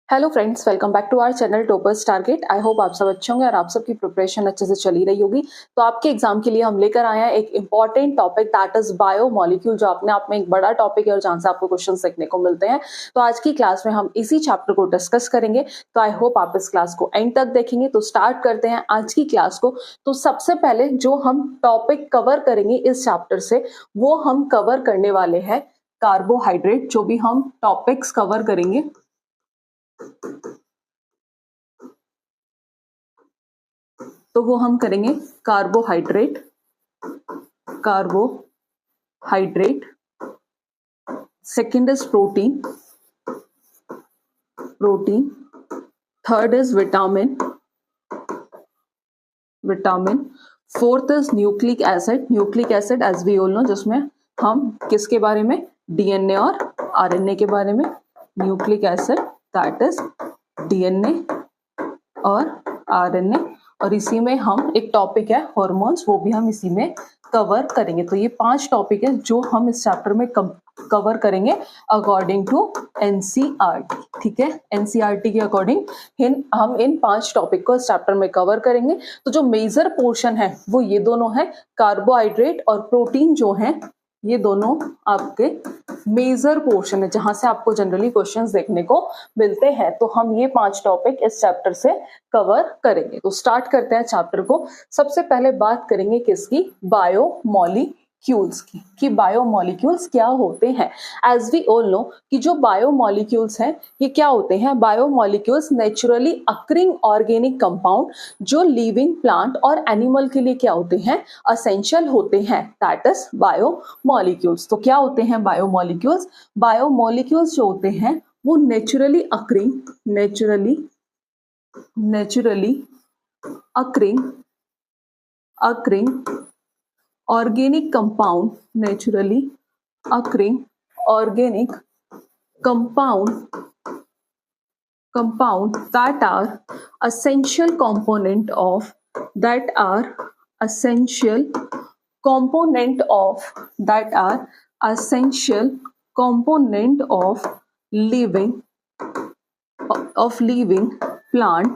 Hello friends, welcome back to our channel toppers target. I hope आप सब अच्छे होंगे और आप सबकी प्रिपरेशन अच्छे से चली रही होगी। तो आपके एग्जाम के लिए हम लेकर आए हैं एक important topic, that is biomolecule, जो अपने आप में एक बड़ा टॉपिक है और जहां से आपको क्वेश्चन देखने को मिलते हैं। तो आज की क्लास में हम इसी चैप्टर को डिस्कस करेंगे। तो आई होप आप इस क्लास को एंड तक देखेंगे। तो स्टार्ट करते हैं आज की क्लास को। तो सबसे पहले जो हम टॉपिक कवर करेंगे इस चैप्टर से, वो हम कवर करने वाले हैं कार्बोहाइड्रेट। जो भी हम टॉपिक्स कवर करेंगे, तो वो हम करेंगे carbohydrate. Second is protein. Third is vitamin. Fourth is nucleic acid as we all know, जिसमें हम किसके बारे में, डीएनए और आरएनए के बारे में। Nucleic acid that is DNA और आरएनए। और इसी में हम एक टॉपिक है हॉर्मोन्स, वो भी हम इसी में कवर करेंगे। तो ये 5 टॉपिक है जो हम इस चैप्टर में कवर करेंगे अकॉर्डिंग टू एनसीईआरटी। ठीक है, एनसीईआरटी के अकॉर्डिंग हम इन 5 टॉपिक को इस चैप्टर में कवर करेंगे। तो जो मेजर पोर्शन है वो ये दोनों है, कार्बोहाइड्रेट और प्रोटीन जो है, ये दोनों आपके मेजर पोर्शन है जहां से आपको जनरली क्वेश्चंस देखने को मिलते हैं। तो हम ये 5 टॉपिक इस चैप्टर से कवर करेंगे। तो स्टार्ट करते हैं चैप्टर को। सबसे पहले बात करेंगे किसकी, बायोमोलिक्यूल्स की, कि बायोमोलिक्यूल्स क्या होते हैं। एज वी ऑल नो कि जो बायोमोलिक्यूल्स हैं ये क्या होते हैं, biomolecules naturally occurring organic compound जो लिविंग प्लांट और एनिमल के लिए क्या होते हैं, असेंशियल होते हैं, दैट इज बायोमोलिक्यूल्स। तो क्या होते हैं बायोमोलिक्यूल्स? बायोमोलिक्यूल्स जो होते हैं वो naturally occurring organic compound, naturally occurring organic compound that are essential component of living plant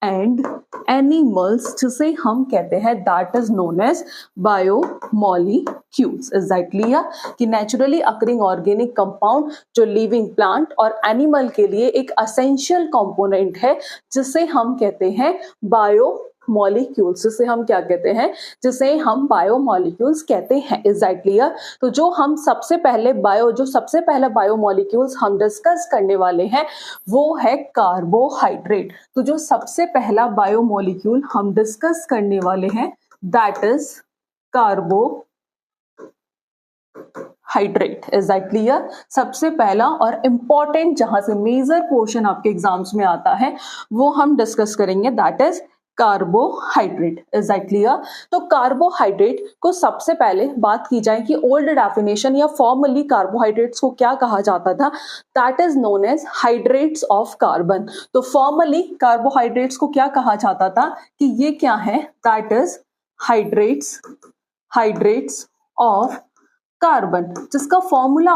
and animals, जिसे हम कहते हैं that is known as biomolecules. Exactly, कि नेचुरली अकरिंग ऑर्गेनिक कंपाउंड जो लिविंग प्लांट और एनिमल के लिए एक असेंशियल कंपोनेंट है, जिसे हम कहते हैं बायोमोलिक्यूल्स। जिसे हम क्या कहते हैं, जिसे हम बायोमोलिक्यूल्स कहते हैं। एग्जैक्टली, तो जो सबसे पहला बायोमोलिक्यूल्स हम डिस्कस करने वाले हैं वो है कार्बोहाइड्रेट। तो जो सबसे पहला बायोमोलिक्यूल हम डिस्कस करने वाले हैं दैट इज कार्बोहाइड्रेट। एग्जैक्टली, सबसे पहला और इंपॉर्टेंट जहां से मेजर पोर्शन आपके एग्जाम्स में आता है वो हम डिस्कस करेंगे, दैट इज कार्बोहाइड्रेट। एग्जैक्टली, तो कार्बोहाइड्रेट को सबसे पहले बात की जाए कि ओल्ड डेफिनेशन या फॉर्मली कार्बोहाइड्रेट्स को क्या कहा जाता था, that is known as hydrates of carbon. तो फॉर्मली कार्बोहाइड्रेट्स को क्या कहा जाता था कि ये क्या है, that is hydrates of carbon, जिसका फॉर्मूला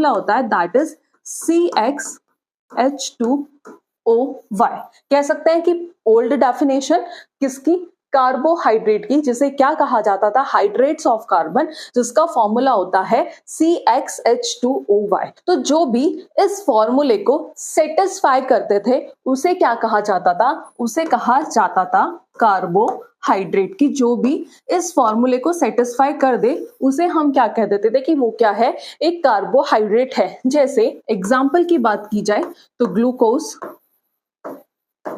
होता है दैट इज CxH2OY। कह सकते हैं कि ओल्ड डेफिनेशन किसकी, कार्बोहाइड्रेट की, जिसे क्या कहा जाता था, हाइड्रेट्स ऑफ कार्बन, जिसका फॉर्मूला होता है CxH2OY। तो जो भी इस फॉर्मूले को सेटिस्फाई करते थे उसे क्या कहा जाता था, उसे कहा जाता था कार्बोहाइड्रेट। की जो भी इस फॉर्मूले को सेटिस्फाई कर दे उसे हम क्या कह देते थे कि वो क्या है, एक कार्बोहाइड्रेट है। जैसे एग्जाम्पल की बात की जाए तो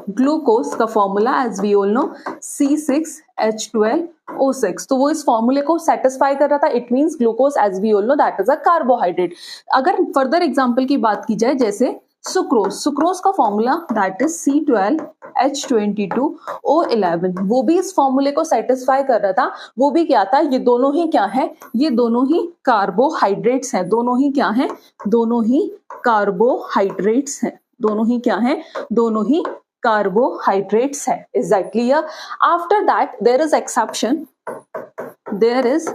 ग्लूकोज का formula as we all know C6H12O6। तो वो इस फॉर्मूले को सेटिस्फाई कर रहा था, it means glucose as we all know that is a carbohydrate. अगर फर्दर एग्जांपल की बात की जाए, जैसे सुक्रोज का फॉर्मूला दैट इज C12H22O11, वो भी इस फॉर्मूले को सेटिस्फाई कर रहा था। वो भी क्या था, ये दोनों ही क्या है, ये दोनों ही कार्बोहाइड्रेट्स हैं। दोनों ही क्या है, दोनों ही कार्बोहाइड्रेट्स हैं। दोनों ही क्या है, दोनों ही कार्बोहाइड्रेट्स है। Exactly, after that there is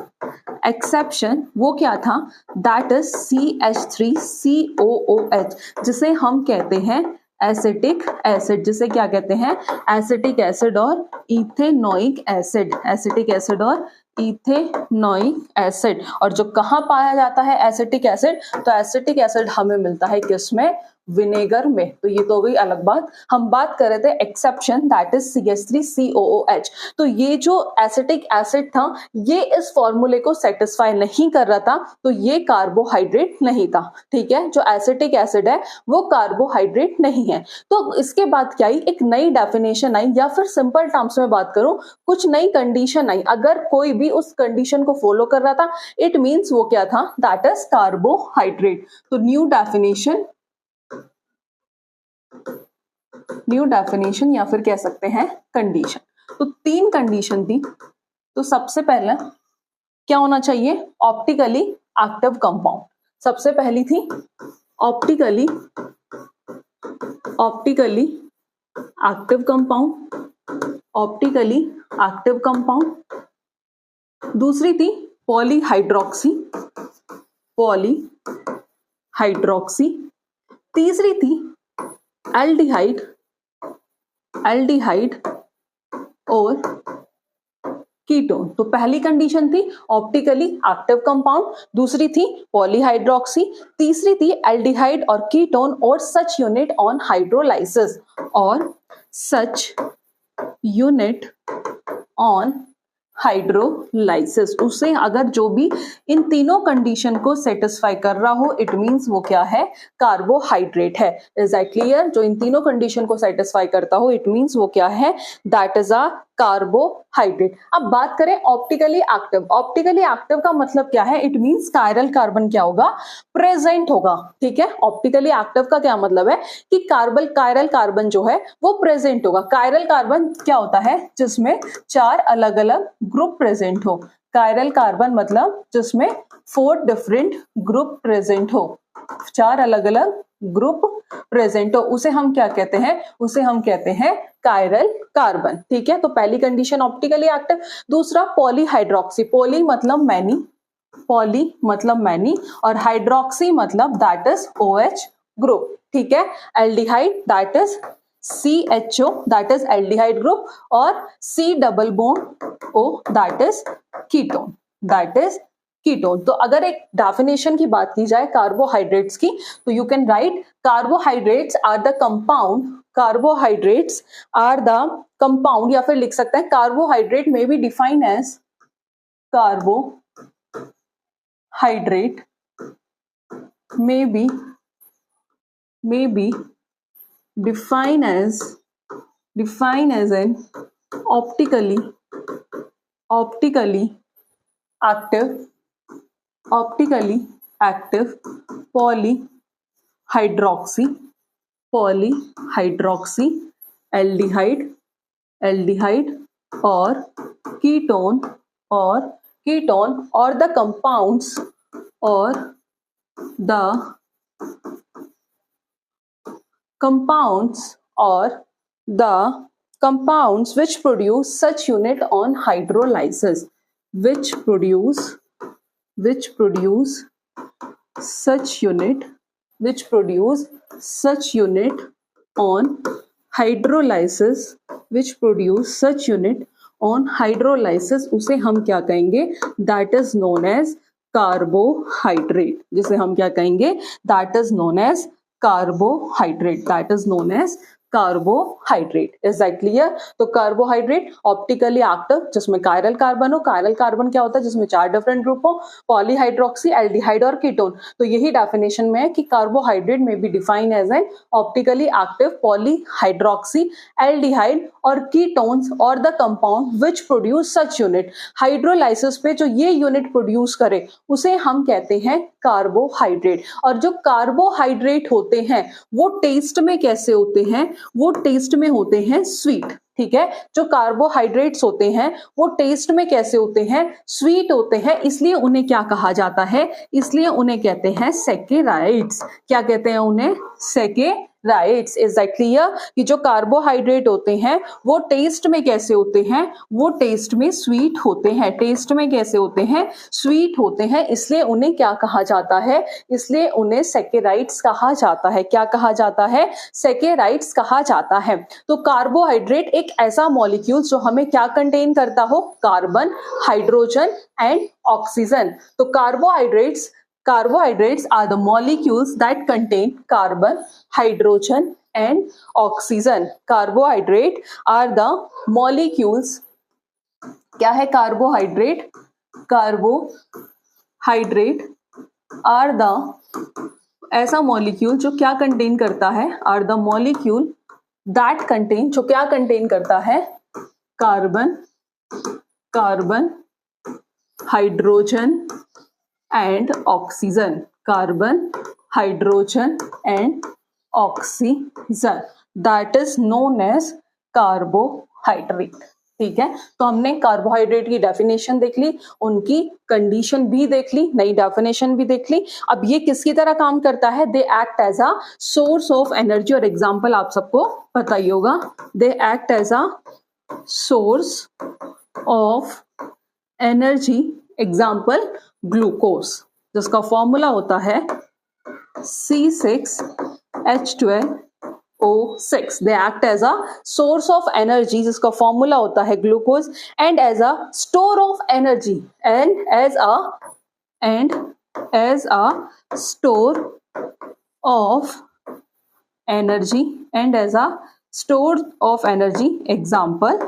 exception वो क्या था, दैट इज CH3COOH, जिसे हम कहते हैं एसिटिक एसिड, जिसे क्या कहते हैं, एसिटिक एसिड और इथेनोइक एसिड, एसिटिक एसिड और इथेनोइक एसिड। और जो कहाँ पाया जाता है एसिटिक एसिड, तो एसिटिक एसिड हमें मिलता है किसमें, विनेगर में। तो ये तो गई अलग बात। हम बात कर रहे थे एक्सेप्शन, दैट इज CH3COOH। तो ये जो एसिटिक एसिड था ये इस फॉर्मूले को सेटिस्फाई नहीं कर रहा था, तो ये कार्बोहाइड्रेट नहीं था। ठीक है, जो एसिटिक एसिड है वो कार्बोहाइड्रेट नहीं है। तो इसके बाद क्या आई, एक नई डेफिनेशन आई, या फिर सिंपल टर्म्स में बात करूं, कुछ नई कंडीशन आई। अगर कोई भी उस कंडीशन को फॉलो कर रहा था, इट मींस वो क्या था, दैट इज कार्बोहाइड्रेट। तो न्यू डेफिनेशन या फिर कह सकते हैं कंडीशन। तो 3 कंडीशन थी। तो सबसे पहला क्या होना चाहिए, ऑप्टिकली एक्टिव कंपाउंड। सबसे पहली थी optically active compound, optically active compound. दूसरी थी पॉलीहाइड्रोक्सी, तीसरी थी एल्डिहाइड और कीटोन। तो पहली कंडीशन थी ऑप्टिकली एक्टिव कंपाउंड, दूसरी थी पॉलीहाइड्रोक्सी, तीसरी थी एल्डिहाइड और कीटोन और सच यूनिट ऑन हाइड्रोलाइसिस, और सच यूनिट ऑन हाइड्रोलाइसिस। उसे अगर जो भी इन तीनों कंडीशन को सेटिस्फाई कर रहा हो, इट मींस वो क्या है, कार्बोहाइड्रेट है। Is that clear? जो इन तीनों कंडीशन को सेटिस्फाई करता हो, इट मींस वो क्या है, दैट इज अ कार्बोहाइड्रेट। अब बात करें ऑप्टिकली एक्टिव। ऑप्टिकली एक्टिव का मतलब क्या है, इट मींस कायरल कार्बन क्या होगा, प्रेजेंट होगा। ठीक है, ऑप्टिकली एक्टिव का क्या मतलब है कि कायरल कार्बन जो है वो प्रेजेंट होगा। कायरल कार्बन क्या होता है, जिसमें 4 अलग अलग ग्रुप प्रेजेंट हो। कायरल कार्बन मतलब जिसमें 4 डिफरेंट ग्रुप प्रेजेंट हो, 4 अलग अलग ग्रुप प्रेजेंट हो, उसे हम क्या कहते हैं, उसे हम कहते हैं कायरल कार्बन। ठीक है, तो पहली कंडीशन ऑप्टिकली एक्टिव। दूसरा पॉलीहाइड्रोक्सी, पॉली मतलब मैनी और हाइड्रोक्सी मतलब दैट इज OH ग्रुप। ठीक है, aldehyde that is CHO that is aldehyde group, और C double bond O that is ketone. तो अगर एक डेफिनेशन की बात की जाए कार्बोहाइड्रेट्स की, तो you can write carbohydrates are the compound, या फिर लिख सकते हैं carbohydrate may be defined as carbohydrate may be defined as an optically active polyhydroxy aldehyde or ketone or the compounds which produce such unit on hydrolysis, which produce such unit on hydrolysis, उसे हम क्या कहेंगे, that is known as carbohydrate, जिसे हम क्या कहेंगे, that is known as carbohydrate। Is that clear? तो carbohydrate optically active, जिसमें कायरल कार्बन हो। कायरल कार्बन क्या होता है, जिसमें 4 डिफरेंट ग्रुप हो, पॉलीहाइड्रोक्सी, एल्डिहाइड और कीटोन। तो यही डेफिनेशन में है कि carbohydrate may be defined as an optically active polyhydroxy, aldehyde और कीटोन्स और the compound which produce such unit. Hydrolysis पे जो ये यूनिट प्रोड्यूस करे उसे हम कहते हैं कार्बोहाइड्रेट। और जो कार्बोहाइड्रेट होते हैं वो टेस्ट में कैसे होते हैं, वो टेस्ट में होते हैं स्वीट। ठीक है, जो कार्बोहाइड्रेट्स होते हैं वो टेस्ट में कैसे होते हैं, स्वीट होते हैं। इसलिए उन्हें क्या कहा जाता है, इसलिए उन्हें कहते हैं सैकेराइड्स। क्या कहते हैं उन्हें, saccharides. Rights, is that clear? कि जो कार्बोहाइड्रेट होते हैं वो टेस्ट में कैसे होते हैं? वो टेस्ट में स्वीट होते हैं। टेस्ट में कैसे होते हैं? स्वीट होते हैं, इसलिए उन्हें क्या कहा जाता है? इसलिए उन्हें सैकेराइड्स कहा जाता है। क्या कहा जाता है? सैकेराइड्स कहा जाता है। तो कार्बोहाइड्रेट एक ऐसा मॉलिक्यूल जो हमें क्या कंटेन करता हो? Carbon, hydrogen and oxygen. तो carbohydrates are the molecules that contain carbon, hydrogen and oxygen. Carbohydrate are the molecules. क्या है carbohydrate? Carbohydrate are the ऐसा मॉलिक्यूल जो क्या कंटेन करता है? Are the molecule that contain, जो क्या कंटेन करता है? Carbon, hydrogen and oxygen. Carbon, hydrogen and oxygen, that is known as carbohydrate. ठीक है, तो हमने कार्बोहाइड्रेट की डेफिनेशन देख ली, उनकी कंडीशन भी देख ली, नई डेफिनेशन भी देख ली। अब ये किसकी तरह काम करता है? They act as a source of energy, और एग्जांपल आप सबको पता ही होगा। They act as a source of energy, example glucose, जिसका फॉर्मूला होता है C6H12O6। They act as a source of energy, जिसका फॉर्मूला होता है glucose, and as a store of energy, and as a store of energy, and as a store of energy, example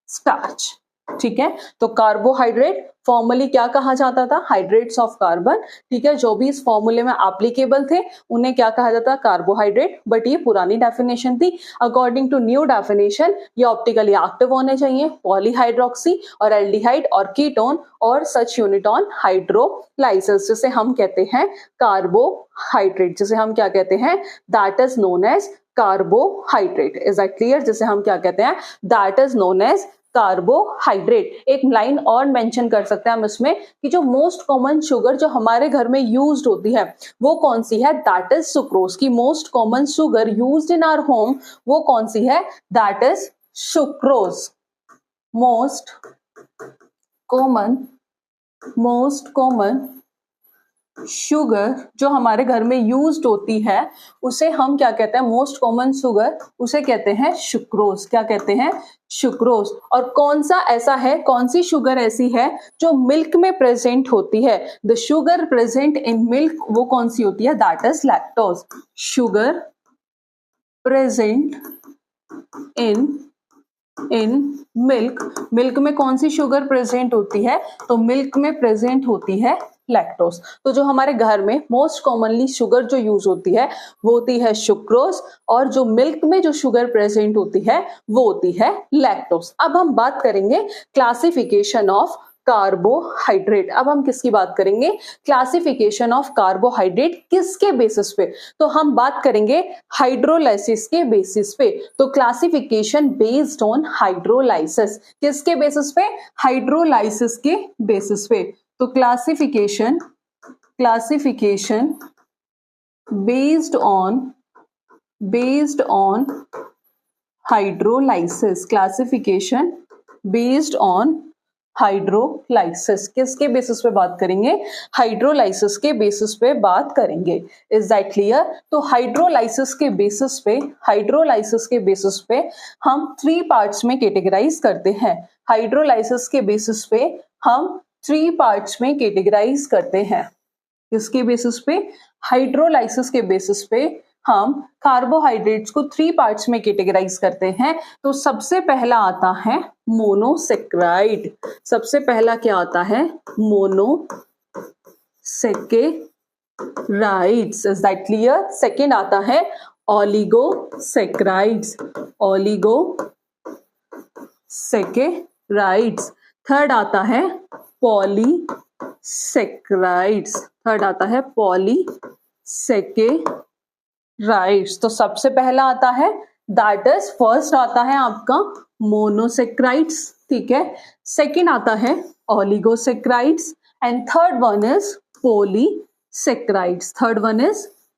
starch. ठीक है, तो carbohydrate formerly क्या कहा जाता था? Hydrates of carbon. ठीक है, जो भी इस फॉर्मूले में एप्लीकेबल थे उन्हें क्या कहा जाता? कार्बोहाइड्रेट। बट ये पुरानी डेफिनेशन थी। अकॉर्डिंग टू न्यू डेफिनेशन ये ऑप्टिकली एक्टिव होने चाहिए, पॉलीहाइड्रोक्सी और एल्डिहाइड और कीटोन और सच यूनिट ऑन हाइड्रोलाइसिस, जिसे हम कहते हैं कार्बोहाइड्रेट, जिसे हम क्या कहते हैं? That is known as carbohydrate. Is that clear? जिसे हम क्या कहते हैं? That is known as carbohydrate. एक लाइन और मेंशन कर सकते हैं हम इसमें कि जो मोस्ट कॉमन शुगर जो हमारे घर में यूज्ड होती है वो कौन सी है? That is sucrose. की most common sugar used in our home वो कौन सी है? That is sucrose. Most common sugar जो हमारे घर में यूज्ड होती है उसे हम क्या कहते हैं? मोस्ट कॉमन शुगर, उसे कहते हैं सुक्रोज। क्या कहते हैं? सुक्रोज। और कौन सा ऐसा है, कौन सी शुगर ऐसी है जो मिल्क में प्रेजेंट होती है? The sugar present in milk, वो कौन सी होती है? That is lactose. Sugar present in milk में कौन सी शुगर प्रेजेंट होती है? तो मिल्क में प्रेजेंट होती है लैक्टोज। तो जो हमारे घर में मोस्ट कॉमनली शुगर जो यूज होती है वो होती है सुक्रोज, और जो मिल्क में जो शुगर प्रेजेंट होती है वो होती है लैक्टोज। अब हम बात करेंगे क्लासिफिकेशन ऑफ कार्बोहाइड्रेट। अब हम किसकी बात करेंगे? Classification of carbohydrate. किसके बेसिस पे? तो हम बात करेंगे हाइड्रोलाइसिस के बेसिस पे। तो क्लासिफिकेशन बेस्ड ऑन हाइड्रोलाइसिस। किसके बेसिस पे? हाइड्रोलाइसिस के बेसिस पे। तो classification based on hydrolysis. Classification based on hydrolysis. किसके बेसिस पे बात करेंगे? हाइड्रोलाइसिस के बेसिस पे बात करेंगे। Is that clear? तो हाइड्रोलाइसिस के बेसिस पे हम 3 पार्ट्स में कैटेगराइज करते हैं। हाइड्रोलाइसिस के बेसिस पे हम 3 पार्ट्स में कैटेगराइज करते हैं। किसके बेसिस पे? हाइड्रोलाइसिस के बेसिस पे हम कार्बोहाइड्रेट्स को 3 पार्ट्स में कैटेगराइज करते हैं। तो सबसे पहला आता है मोनोसेक्राइड। सबसे पहला क्या आता है? Monosaccharides. Is that clear? Second आता है ओलिगोसेक्राइड्स। ओलिगोसेकेराइड्स। थर्ड आता है पॉलीसेक्राइड्स। पॉलीसेकेराइड्स। तो सबसे पहला आता है दैट इज फर्स्ट आता है आपका मोनोसेक्राइड्स। ठीक है, सेकेंड आता है oligosaccharides and third one is polysaccharides.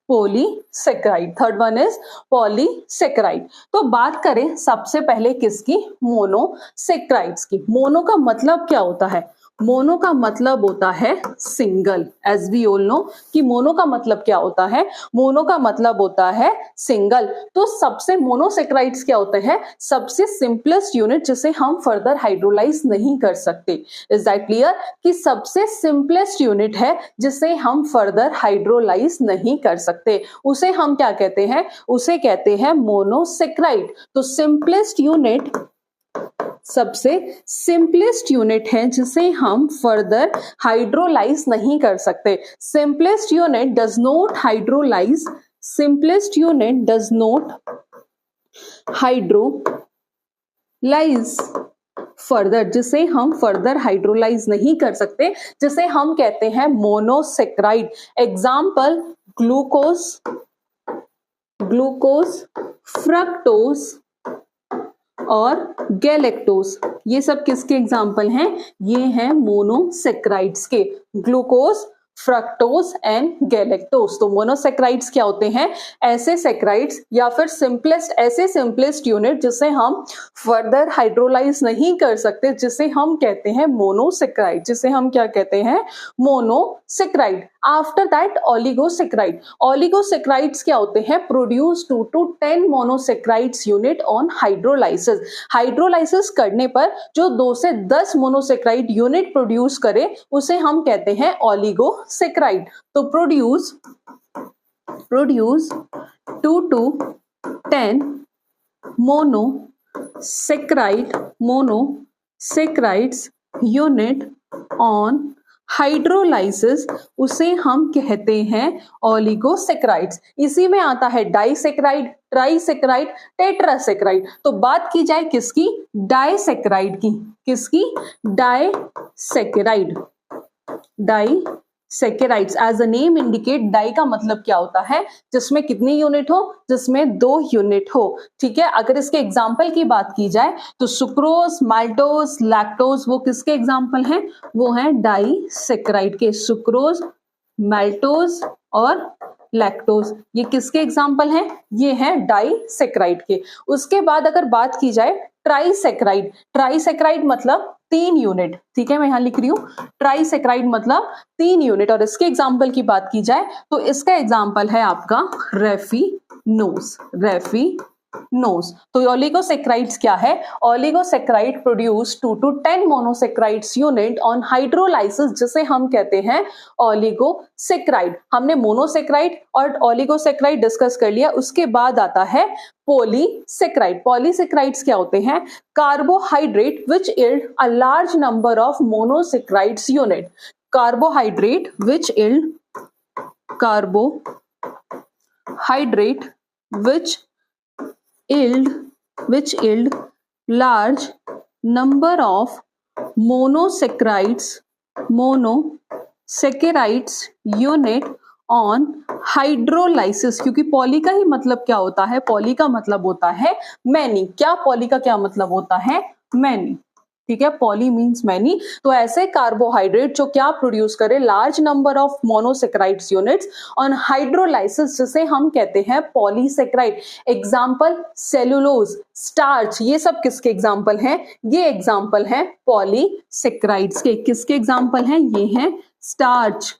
Polysaccharide, third one is polysaccharide. तो बात करें सबसे पहले किसकी, मोनोसेकेराइड्स की। मोनो का मतलब क्या होता है, मोनो का मतलब होता है single. As we all know कि मोनो का मतलब क्या होता है, मोनो का मतलब होता है सिंगल। तो सबसे मोनोसेकेराइड्स क्या होते हैं, सबसे सिंपलेस्ट यूनिट जिसे हम फर्दर हाइड्रोलाइज नहीं कर सकते। इज दैट क्लियर कि सबसे सिंपलेस्ट यूनिट है जिसे हम फर्दर हाइड्रोलाइज नहीं कर सकते, उसे हम क्या कहते हैं, उसे कहते हैं मोनोसेकेराइड। तो सिंपलेस्ट यूनिट, सबसे सिंपलेस्ट यूनिट है जिसे हम फर्दर हाइड्रोलाइज नहीं कर सकते। Simplest unit does not hydrolyse, simplest unit does not hydrolyse further, जिसे हम फर्दर हाइड्रोलाइज नहीं कर सकते, जिसे हम कहते हैं monosaccharide. Example glucose, glucose, fructose और गैलेक्टोज, ये सब किसके एग्जाम्पल हैं, ये हैं मोनोसेकेराइड्स के। Glucose, fructose and galactose. तो मोनोसेकेराइड्स क्या होते हैं, ऐसे सेकेराइड्स या फिर सिंपलेस्ट, ऐसे सिंपलेस्ट यूनिट जिसे हम फर्दर हाइड्रोलाइज नहीं कर सकते, जिसे हम कहते हैं मोनोसेकेराइड, जिसे हम क्या कहते हैं, monosaccharide. After that oligosaccharide. Oligosaccharides क्या होते हैं, produce 2 to 10 monosaccharides unit on hydrolysis. Hydrolysis करने पर जो 2 से 10 मोनोसेकेराइड यूनिट प्रोड्यूस करे उसे हम कहते हैं ओलिगोसेकेराइड। तो produce 2 to 10 monosaccharides unit on hydrolysis, उसे हम कहते हैं ओलिगोसेकेराइड्स। इसी में आता है डाइसेकेराइड, ट्राइसेकेराइड, टेट्रासेकेराइड। तो बात की जाए किसकी, डाइसेकेराइड की, किसकी, disaccharide. Disaccharides as a name indicate, di का मतलब क्या होता है, जिसमें कितनी यूनिट हो, जिसमें 2 यूनिट हो। ठीक है, अगर इसके एग्जाम्पल की बात की जाए तो सुक्रोज, माल्टोज, लैक्टोज, वो किसके एग्जाम्पल हैं, वो हैं डाइसेकेराइड के। सुक्रोज, माल्टोज और लैक्टोज, ये किसके एग्जाम्पल हैं, ये हैं डाइसेकेराइड के। उसके बाद अगर बात की जाए ट्राइसेकेराइड, ट्राइसेकेराइड मतलब 3 यूनिट। ठीक है, मैं यहां लिख रही हूं ट्राइसेकेराइड मतलब 3 यूनिट। और इसके एग्जाम्पल की बात की जाए तो इसका एग्जाम्पल है आपका रेफिनोज, रेफिनोज। तो ओलिगोसेकेराइड्स क्या है, oligosaccharide produce 2 to 10 monosaccharides unit on hydrolysis, जिसे हम कहते हैं ओलिगोसेकेराइड। हमने मोनोसेकेराइड और ओलिगोसेकेराइड डिस्कस कर लिया। उसके बाद आता है पॉलीसेकेराइड। पॉलीसेकेराइड्स क्या होते हैं, carbohydrate which yield a large number of monosaccharides unit। carbohydrate which yield large number of monosaccharides unit on hydrolysis. क्योंकि पॉली का ही मतलब क्या होता है, पॉली का मतलब होता है मैनी। क्या पॉली का क्या मतलब होता है, मैनी। ठीक है, पॉली मीन्स मैनी। तो ऐसे कार्बोहाइड्रेट जो क्या प्रोड्यूस करे, large number of monosaccharides units on hydrolysis, जिसे हम कहते हैं पॉलीसेकेराइड। एग्जाम्पल सेलुलोज, स्टार्च, ये सब किसके एग्जाम्पल हैं, ये एग्जाम्पल हैं पॉलीसेकेराइड्स के। किसके एग्जाम्पल हैं, ये हैं स्टार्च,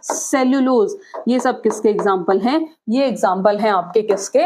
सेल्यूलोज, ये सब किसके एग्जाम्पल हैं, ये एग्जाम्पल हैं आपके किसके,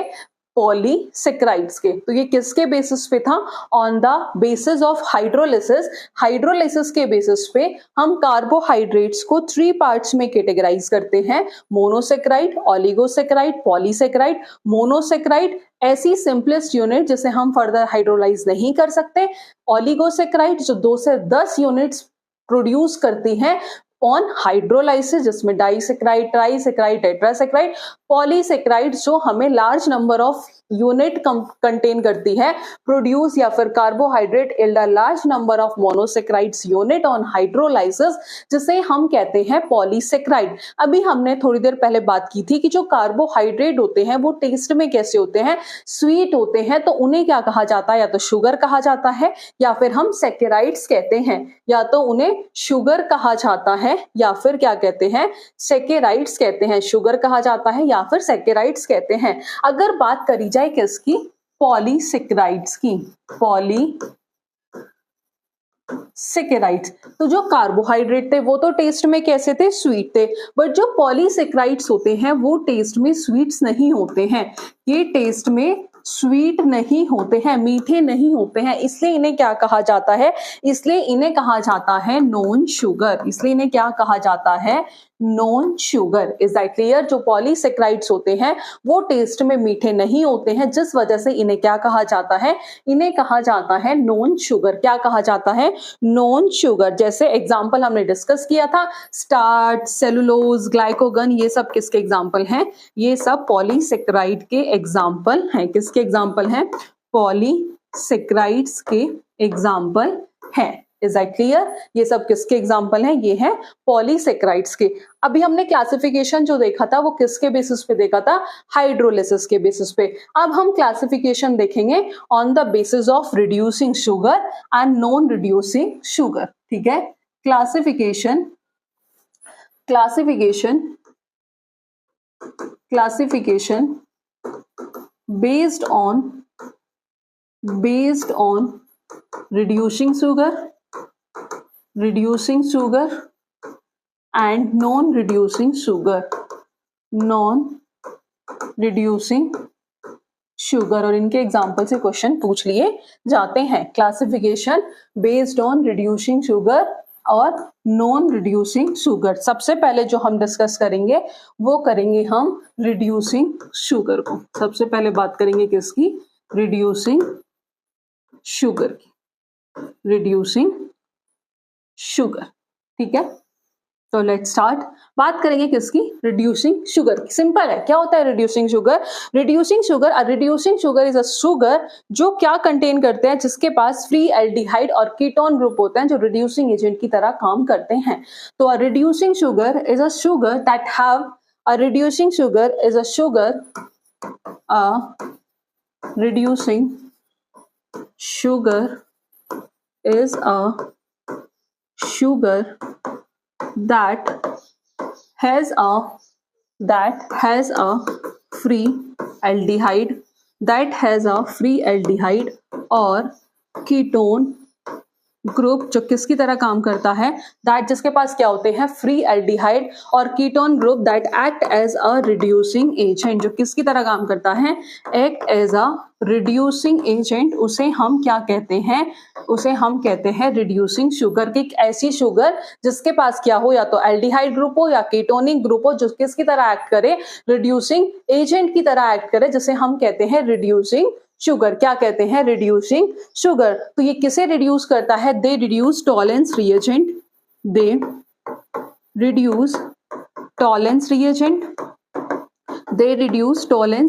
पॉलीसेकेराइड्स के। तो ये किसके बेसिस पे था, on the basis of hydrolysis. Hydrolysis के बेसिस पे हम कार्बोहाइड्रेट्स को 3 पार्ट्स में कैटेगराइज करते हैं, मोनोसेकेराइड, ओलिगोसेकेराइड, पॉलीसेकेराइड। मोनोसेकेराइड ऐसी सिंपलेस्ट यूनिट जिसे हम फर्दर हाइड्रोलाइज नहीं कर सकते। ओलिगोसेकेराइड जो 2 से 10 यूनिट्स प्रोड्यूस करती हैं ऑन हाइड्रोलाइसिस, जिसमें डाइसेकेराइड, ट्राइसेकेराइड, टेट्रासेकेराइड। पॉलीसेकेराइड जो हमें large number of unit contain करती है, प्रोड्यूस या फिर carbohydrate yield a large number of monosaccharides unit on hydrolysis, जिसे हम कहते हैं पॉलीसेकेराइड। अभी हमने थोड़ी देर पहले बात की थी कि जो कार्बोहाइड्रेट होते हैं वो टेस्ट में कैसे होते हैं, स्वीट होते हैं। तो उन्हें क्या कहा जाता है, या तो शुगर कहा जाता है या फिर हम सेकेराइड्स कहते हैं, या तो उन्हें शुगर कहा जाता है या फिर क्या कहते हैं, सैकेराइड्स कहते हैं, शुगर कहा जाता है या फिर सैकेराइड्स कहते हैं। अगर बात करी जाए किसकी, पॉलीसेकेराइड्स की, पॉलीसेकेराइड्स, तो जो कार्बोहाइड्रेट थे वो तो टेस्ट में कैसे थे, स्वीट थे, बट जो पॉलीसेकेराइड्स होते हैं वो टेस्ट में स्वीट्स नहीं होते हैं, ये टेस्ट में स्वीट नहीं होते हैं, मीठे नहीं होते हैं, इसलिए इन्हें क्या कहा जाता है, इसलिए इन्हें कहा जाता है नॉन शुगर, इसलिए इन्हें क्या कहा जाता है, non sugar. Is that clear? जो पॉलीसेकेराइड्स होते हैं वो टेस्ट में मीठे नहीं होते हैं, जिस वजह से इन्हें क्या कहा जाता है, इन्हें कहा जाता है नॉन शुगर। क्या कहा जाता है, नॉन शुगर। जैसे एग्जांपल हमने डिस्कस किया था, स्टार्च, सेलुलोज, ग्लाइकोगन, ये सब किसके एग्जांपल हैं, ये सब पॉलीसेकेराइड के एग्जांपल हैं। किसके एग्जांपल हैं, पॉलीसेकेराइड्स के एग्जांपल हैं। Is that clear? ये सब किसके एग्जांपल हैं, ये है पॉलीसेकेराइड्स के। अभी हमने क्लासिफिकेशन जो देखा था वो किसके बेसिस पे देखा था, हाइड्रोलिसिस के बेसिस पे। अब हम क्लासिफिकेशन देखेंगे on the basis of reducing sugar and non reducing sugar. ठीक है, classification based on reducing sugar and non-reducing sugar, और इनके एग्जाम्पल से क्वेश्चन पूछ लिए जाते हैं। Classification based on reducing sugar और नॉन रिड्यूसिंग शुगर। सबसे पहले जो हम डिस्कस करेंगे वो करेंगे हम रिड्यूसिंग शुगर को। सबसे पहले बात करेंगे किसकी, रिड्यूसिंग शुगर की, रिड्यूसिंग शुगर। ठीक है, तो लेट्स स्टार्ट। बात करेंगे किसकी, रिड्यूसिंग शुगर की। सिंपल है, क्या होता है reducing sugar, reducing sugar is a sugar जो क्या कंटेन करते हैं, जिसके पास फ्री एल्डिहाइड और कीटोन ग्रुप होते हैं जो रिड्यूसिंग एजेंट की तरह काम करते हैं। तो reducing sugar is a sugar that have reducing sugar is a sugar that has a free aldehyde और कीटोन ग्रुप जो किसकी तरह काम करता है, दैट जिसके पास क्या होते हैं, फ्री एल्डिहाइड और ketone group that act as a reducing agent, जो किसकी तरह काम करता है, act as a reducing agent, उसे हम क्या कहते हैं, उसे हम कहते हैं रिड्यूसिंग शुगर। की ऐसी शुगर जिसके पास क्या हो, या तो एल्डिहाइड ग्रुप हो या कीटोनिक ग्रुप हो, जो किसकी तरह एक्ट करे, रिड्यूसिंग एजेंट की तरह एक्ट करे, जिसे हम कहते हैं रिड्यूसिंग शुगर। क्या कहते हैं, रिड्यूसिंग शुगर। तो ये किसे रिड्यूस करता है, they reduce Tollens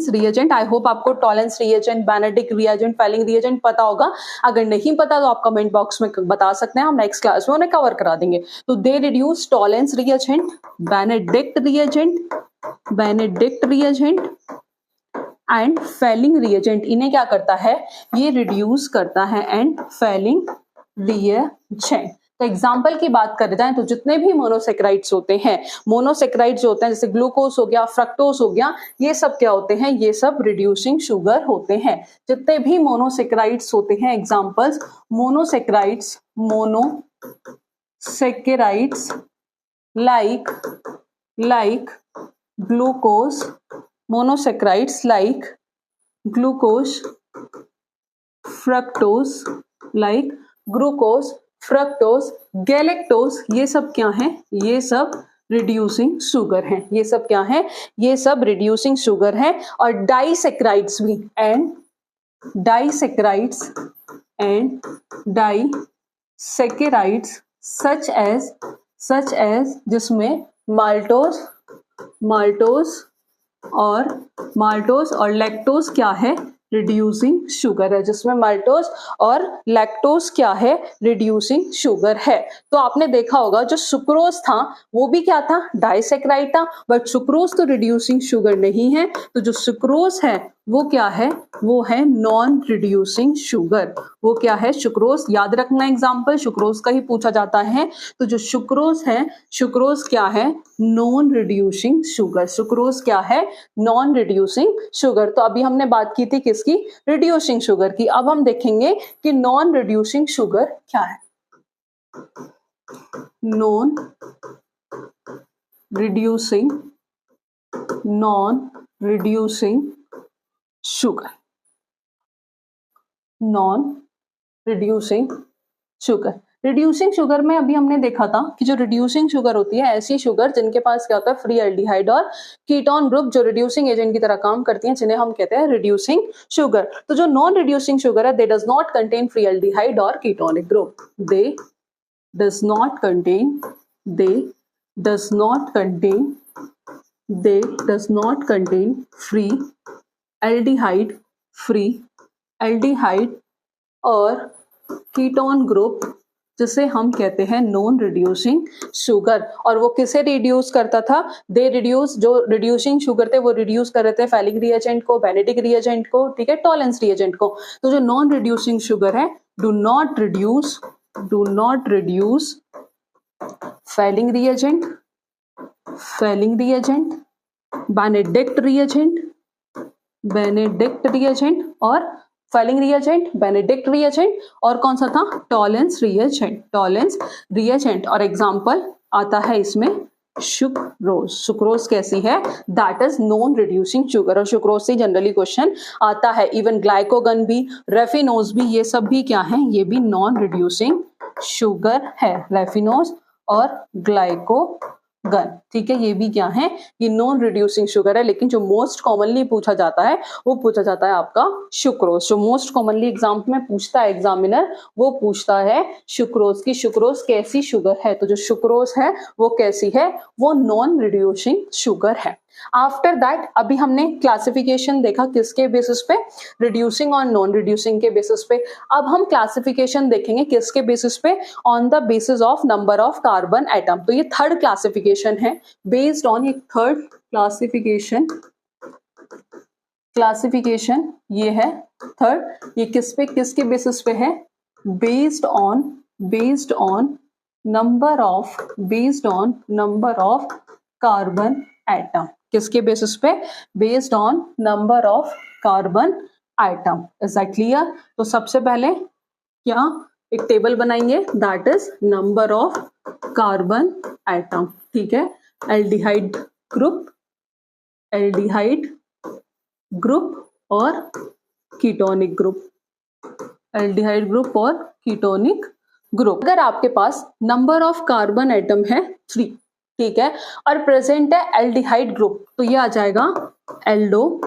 reagent, I hope आपको Tollens reagent, Benedict reagent, Fehling reagent पता होगा। अगर नहीं पता तो आप कमेंट बॉक्स में बता सकते हैं, हम नेक्स्ट क्लास में उन्हें कवर करा देंगे। तो they reduce Tollens reagent, Benedict reagent and Fehling reagent, इन्हें क्या करता है, ये रिड्यूस करता है, एंड फेलिंग रिएजेंट। तो एग्जाम्पल की बात कर जाए तो जितने भी मोनोसेक्राइड्स होते हैं, मोनोसेक्राइड्स जो होते हैं जैसे ग्लूकोज हो गया, फ्रक्टोज हो गया, ये सब क्या होते हैं, ये सब रिड्यूसिंग शुगर होते हैं। जितने भी मोनोसेक्राइड्स होते हैं, examples monosaccharides like glucose, monosaccharides like glucose, fructose, galactose, ये सब क्या हैं, ये सब रिड्यूसिंग शुगर हैं। ये सब क्या है, ये सब रिड्यूसिंग शुगर है। और डाइसेक्राइड्स भी, एंड डाइसेक्राइड्स सच एज जिसमें माल्टोस और लैक्टोज क्या है, रिड्यूसिंग शुगर है, जिसमें माल्टोस और लैक्टोज क्या है, रिड्यूसिंग शुगर है। तो आपने देखा होगा जो सुक्रोज था वो भी क्या था, डाइसेक्राइड था, बट सुक्रोज तो रिड्यूसिंग शुगर नहीं है। तो जो सुक्रोज है वो क्या है, वो है नॉन रिड्यूसिंग शुगर। वो क्या है, सुक्रोज। याद रखना एग्जाम्पल सुक्रोज का ही पूछा जाता है। तो जो सुक्रोज है, सुक्रोज क्या है, नॉन रिड्यूसिंग शुगर। सुक्रोज क्या है, नॉन रिड्यूसिंग शुगर। तो अभी हमने बात की थी किसकी, रिड्यूसिंग शुगर की। अब हम देखेंगे कि नॉन रिड्यूसिंग शुगर क्या है। Non reducing sugar, non reducing sugar. Reducing sugar में अभी हमने देखा था कि जो रिड्यूसिंग शुगर होती है, ऐसी शुगर जिनके पास क्या होता है, फ्री एल्डिहाइड और कीटोन ग्रुप जो रिड्यूसिंग एजेंट की तरह काम करती हैं, जिन्हें हम कहते हैं रिड्यूसिंग शुगर। तो जो नॉन रिड्यूसिंग शुगर है, they does not contain free aldehyde और ketonic group. They does not contain free aldehyde और कीटोन ग्रुप, जिसे हम कहते हैं नॉन रिड्यूसिंग शुगर। और वो किसे रिड्यूस करता था, दे रिड्यूस, जो रिड्यूसिंग शुगर थे वो रिड्यूस कर रहे थे फैलिक रिएजेंट को, बेनेडिक रिएजेंट को, ठीक है, टॉलेंस रिएजेंट को। तो जो नॉन रिड्यूसिंग शुगर है, do not reduce phallic reagent, Benedict reagent और फैलिंग रिएजेंट, बेनेडिक्ट रिएजेंट और कौन सा था, टॉलेंस रिएजेंट। और एग्जांपल आता है इसमें सुक्रोज। सुक्रोज कैसी है, that is non reducing sugar. और सुक्रोज से जनरली क्वेश्चन आता है। इवन ग्लाइकोगन भी, रेफिनोज भी, ये सब भी क्या है, ये भी नॉन रिड्यूसिंग शुगर है। रेफिनोज और ग्लाइकोगन, ठीक है, ये भी क्या है, ये नॉन रिड्यूसिंग शुगर है। लेकिन जो मोस्ट कॉमनली पूछा जाता है, वो पूछा जाता है आपका सुक्रोज। जो मोस्ट कॉमनली एग्जाम में पूछता है एग्जामिनर, वो पूछता है सुक्रोज की सुक्रोज कैसी शुगर है। तो जो सुक्रोज है वो कैसी है, वो नॉन रिड्यूसिंग शुगर है। आफ्टर दैट अभी हमने क्लासिफिकेशन देखा किसके बेसिस पे, रिड्यूसिंग और नॉन रिड्यूसिंग के बेसिस पे। अब हम क्लासिफिकेशन देखेंगे किसके बेसिस पे, on the basis of number of carbon atom. तो ये थर्ड क्लासिफिकेशन है, बेस्ड ऑन, ये थर्ड क्लासिफिकेशन ये है थर्ड। ये किस पे, किसके बेसिस पे है, based on number of carbon atom. किसके बेसिस पे, based on number of carbon atom. Is that clear. तो सबसे पहले क्या, एक टेबल बनाएंगे, that is number of carbon atom, ठीक है। एल्डिहाइड ग्रुप और कीटोनिक ग्रुप। अगर आपके पास नंबर ऑफ कार्बन एटम है 3, ठीक है, और प्रेजेंट है एल्डिहाइड ग्रुप, तो ये आ जाएगा एल्डो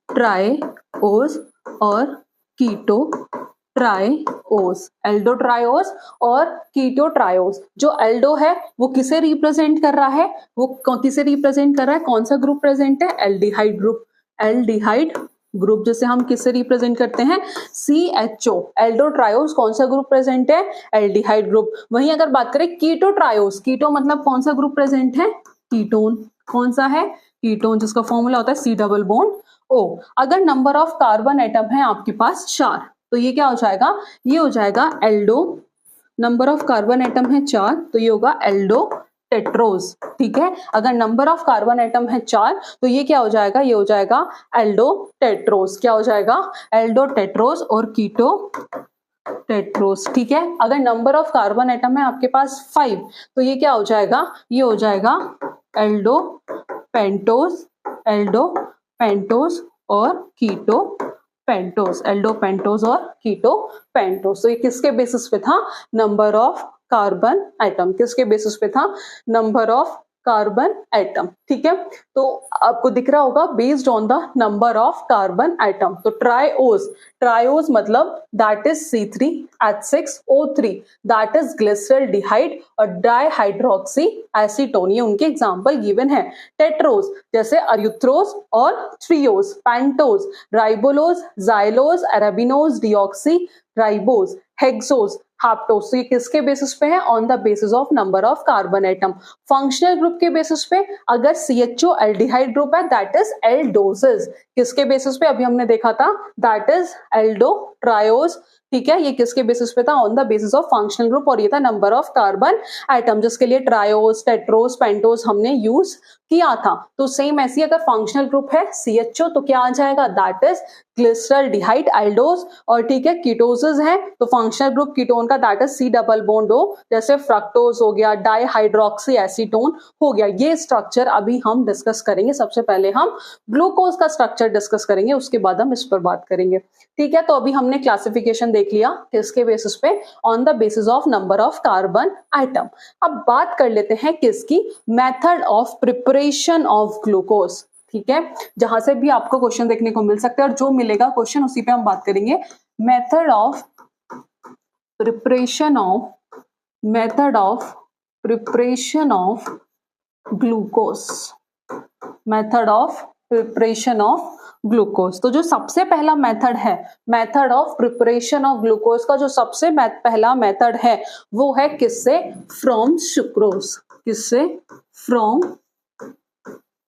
ट्राइओस और कीटो ट्राइओस। एल्डो ट्राइओस और कीटो ट्राइओस। जो एल्डो है वो किसे रिप्रेजेंट कर रहा है, वो किसे रिप्रेजेंट कर रहा है, कौन सा ग्रुप प्रेजेंट है, एल्डिहाइड ग्रुप जिसे हम किससे रिप्रेजेंट करते हैं, CHO। एल्डो ट्राइओस कौन सा ग्रुप प्रेजेंट है, एल्डिहाइड ग्रुप। वहीं अगर बात करें कीटो ट्राइओस, कीटो मतलब कौन सा ग्रुप प्रेजेंट है, कीटोन। कौन सा है, कीटोन, जिसका फॉर्मूला होता है C+O। अगर नंबर ऑफ कार्बन एटम है आपके पास 4, तो ये क्या हो जाएगा, ये हो जाएगा Aldo, number of carbon atom है 4, तो ये होगा एल्डो टेट्रोज, ठीक है। अगर नंबर ऑफ कार्बन एटम है 4, तो ये क्या हो जाएगा, ये हो जाएगा एल्डो टेट्रोज। क्या हो जाएगा, एल्डो टेट्रोज और कीटो टेट्रोज, ठीक है। अगर नंबर ऑफ कार्बन एटम है आपके पास 5, तो ये क्या हो जाएगा, ये हो जाएगा एल्डो पेंटोज और कीटो पेंटोज, एल्डो पेंटोज और कीटो पेंटोज। तो ये किसके बेसिस पे था, नंबर ऑफ कार्बन एटम। किसके बेसिस पे था, नंबर ऑफ कार्बन एटम, ठीक है। तो आपको दिख रहा होगा based on the number of carbon atom. तो ट्राइओस मतलब that is C3H6O3, that is glyceraldehyde और डाइहाइड्रोक्सी एसीटोन, ये उनके एग्जांपल गिवन है। टेट्रोज जैसे अरिथ्रोज और threose, pentose, ribulose, xylose, arabinose, deoxy ribose, hexose heptose. तो ये किसके बेसिस पे है? On the basis of number of carbon atom. Functional group के बेसिस पे अगर CHO एल्डिहाइड ग्रुप है दैट इज एल्डोजेस। किसके बेसिस पे? अभी हमने देखा था दैट इज एल्डो ट्रायोज। ठीक है, ये किसके बेसिस पे था? On the basis of functional group, और ये था नंबर ऑफ कार्बन एटम, जिसके लिए ट्रायोज, टेट्रोज, पेंटोज हमने यूज किया था। तो सेम ऐसी अगर फंक्शनल ग्रुप है CHO तो क्या आ जाएगा? That is glyceraldehyde aldose. और ठीक है, कीटोजेस है तो फंक्शनल ग्रुप कीटोन का that is C double bond O, जैसे फ्रक्टोज हो गया, डाइहाइड्रोक्सी एसीटोन हो गया। ये स्ट्रक्चर अभी हम डिस्कस करेंगे। सबसे पहले हम ग्लूकोज का स्ट्रक्चर डिस्कस करेंगे, उसके बाद हम इस पर बात करेंगे। ठीक है, तो अभी हमने क्लासिफिकेशन देख लिया किसके बेसिस पे? On the basis of number of carbon atom. अब बात कर लेते हैं किसकी? Method of preparation of glucose. ठीक है, जहां से भी आपको क्वेश्चन देखने को मिल सकते हैं और जो मिलेगा क्वेश्चन उसी पे हम बात करेंगे। Method of preparation of glucose. Method of preparation of glucose. तो जो सबसे पहला मेथड है method of preparation of glucose का, जो सबसे पहला मेथड है वो है किससे? From sucrose. किससे? फ्रॉम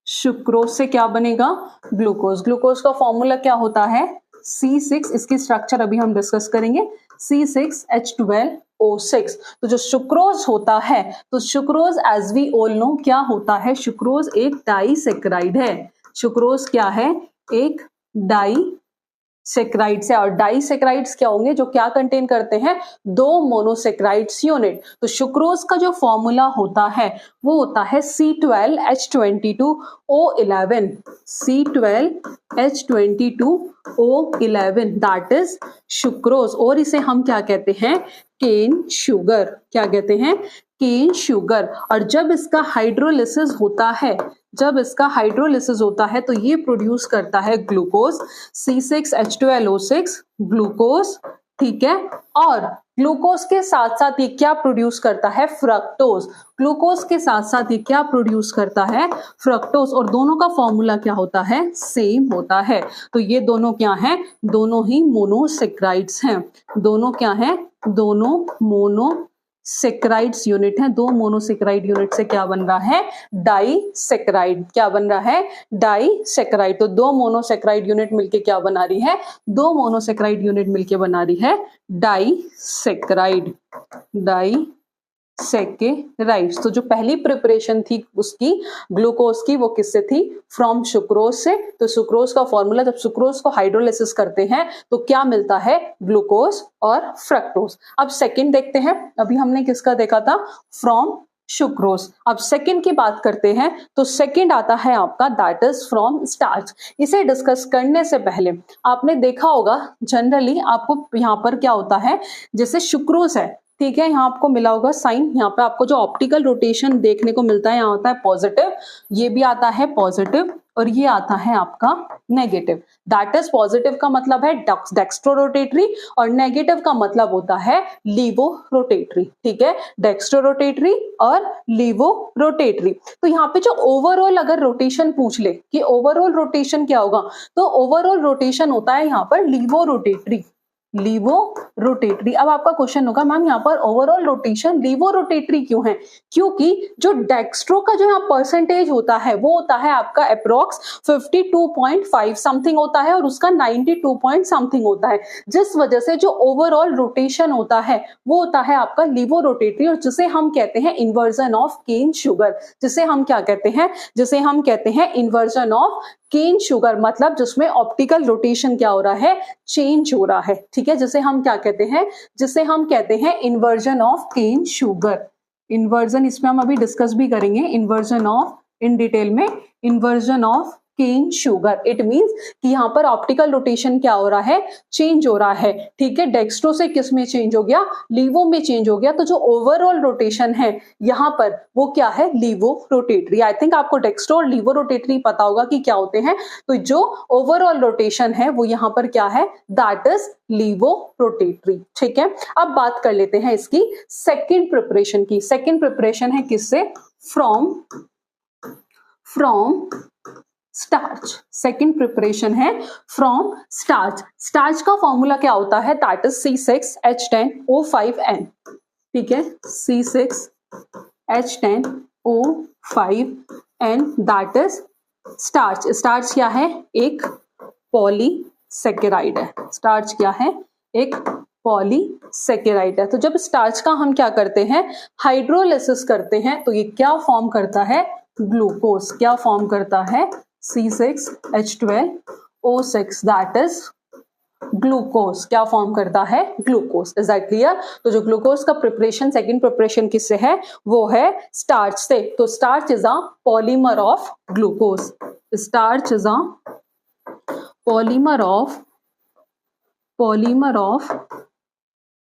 सुक्रोज से क्या बनेगा? ग्लूकोज। ग्लूकोज का फॉर्मूला क्या होता है? C6। इसकी स्ट्रक्चर अभी हम डिस्कस करेंगे। C6H12O6। तो जो सुक्रोज होता है, तो sucrose as we all know क्या होता है? सुक्रोज एक डाइसेक्राइड है। सुक्रोज क्या है? एक डाइसेक्राइड्स है। और डाइसेक्राइड्स क्या होंगे? जो क्या कंटेन करते हैं? 2 मोनोसेक्राइड्स यूनिट। तो सुक्रोज का जो फॉर्मूला होता है वो होता है C12H22O11। C12H22O11 that is sucrose. और इसे हम क्या कहते हैं? Cane sugar. क्या कहते हैं? Cane sugar. और जब इसका हाइड्रोलिसिस होता है तो ये प्रोड्यूस करता है ग्लूकोज, C6H12O6 ग्लूकोज। ठीक है, और ग्लूकोज के साथ साथ ये क्या प्रोड्यूस करता है? फ्रक्टोज। ग्लूकोज के साथ साथ ये क्या प्रोड्यूस करता है? फ्रक्टोज। और दोनों का फॉर्मूला क्या होता है? सेम होता है। तो ये दोनों क्या हैं? दोनों ही मोनोसेक्राइड्स हैं। दोनों क्या हैं? दोनों मोनोसेक्राइड्स यूनिट हैं। 2 मोनोसेक्राइड यूनिट से क्या बन रहा है? डाइसेक्राइड। क्या बन रहा है? डाइसेक्राइड। तो 2 मोनोसेक्राइड यूनिट मिलके क्या बना रही है? 2 मोनोसेक्राइड यूनिट मिलके बना रही है डाइसेक्राइड। डाइसेक्राइड्स। तो जो पहली प्रिपरेशन थी उसकी ग्लूकोज की, वो किससे थी? फ्रॉम सुक्रोज से। तो सुक्रोज का फॉर्मूला, जब सुक्रोज को हाइड्रोलिसिस करते हैं तो क्या मिलता है? ग्लूकोज और फ्रक्टोज। अब सेकंड देखते हैं। अभी हमने किसका देखा था? From sucrose. अब सेकंड की बात करते हैं तो सेकंड आता है आपका दैट इज फ्रॉम स्टार्च। इसे डिस्कस करने से पहले आपने देखा होगा जनरली आपको यहाँ पर क्या होता है, जैसे सुक्रोज है, ठीक है, यहाँ आपको मिला होगा साइन, यहाँ पे आपको जो ऑप्टिकल रोटेशन देखने को मिलता है यहाँ होता है पॉजिटिव, ये भी आता है पॉजिटिव और ये आता है आपका नेगेटिव। दैट इज पॉजिटिव का मतलब है डेक्स्ट्रो रोटेटरी और नेगेटिव का मतलब होता है लीवो रोटेटरी। ठीक है, डेक्स्ट्रो रोटेटरी और लीवो रोटेटरी। तो यहाँ पे जो ओवरऑल अगर रोटेशन पूछ ले कि ओवरऑल रोटेशन क्या होगा, तो ओवरऑल रोटेशन होता है यहाँ पर लीवो रोटेटरी। लीवो रोटेटरी। अब आपका क्वेश्चन होगा मैम यहाँ पर ओवरऑल रोटेशन लीवो रोटेटरी क्यों है? क्योंकि जो डेक्स्ट्रो का जो यहाँ परसेंटेज होता है वो होता है आपका अप्रोक्स 52.5 समथिंग होता है और उसका 92 पॉइंट समथिंग होता है, जिस वजह से जो ओवरऑल रोटेशन होता है वो होता है आपका लीवो रोटेटरी और जिसे हम कहते हैं इन्वर्जन ऑफ केन शुगर। जिसे हम क्या कहते हैं? जिसे हम कहते हैं इन्वर्जन ऑफ केन शुगर, मतलब जिसमें ऑप्टिकल रोटेशन क्या हो रहा है? चेंज हो रहा है। ठीक है, जिसे हम क्या कहते हैं? जिसे हम कहते हैं inversion of cane sugar. Inversion इसमें हम अभी डिस्कस भी करेंगे, इन्वर्जन ऑफ इन डिटेल में, inversion of cane sugar. It means कि यहाँ पर ऑप्टिकल रोटेशन क्या हो रहा है? चेंज हो रहा है। ठीक है, डेक्स्ट्रो से किस में चेंज हो गया? लीवो में चेंज हो गया। तो जो ओवरऑल रोटेशन है यहाँ पर वो क्या है? Laevo rotatory. आई थिंक आपको डेक्स्ट्रो और लीवो रोटेटरी पता होगा कि क्या होते हैं। तो जो ओवरऑल रोटेशन है वो यहाँ पर क्या है? That is laevo rotatory. ठीक है, अब बात कर लेते हैं इसकी सेकेंड प्रिपरेशन की। सेकेंड प्रिपरेशन है किससे? From starch. सेकेंड प्रिपरेशन है फ्रॉम स्टार्च। स्टार्च का फॉर्मूला क्या होता है, दैट इज C6H10O5N। ठीक है, C6H10O5N that is starch. Starch क्या है, एक पॉलीसेकेराइड है। स्टार्च क्या है, एक पॉलीसेकेराइड है। तो जब स्टार्च का हम क्या करते हैं, हाइड्रोलिसिस करते हैं, तो ये क्या फॉर्म करता है, ग्लूकोज। क्या फॉर्म करता है, C6H12O6 दैट इज ग्लूकोज। क्या फॉर्म करता है, ग्लूकोज। Is that clear. तो जो ग्लूकोज का प्रिपरेशन, सेकंड प्रिपरेशन किससे है, वो है स्टार्च से। तो starch is a polymer of glucose. Starch is a polymer of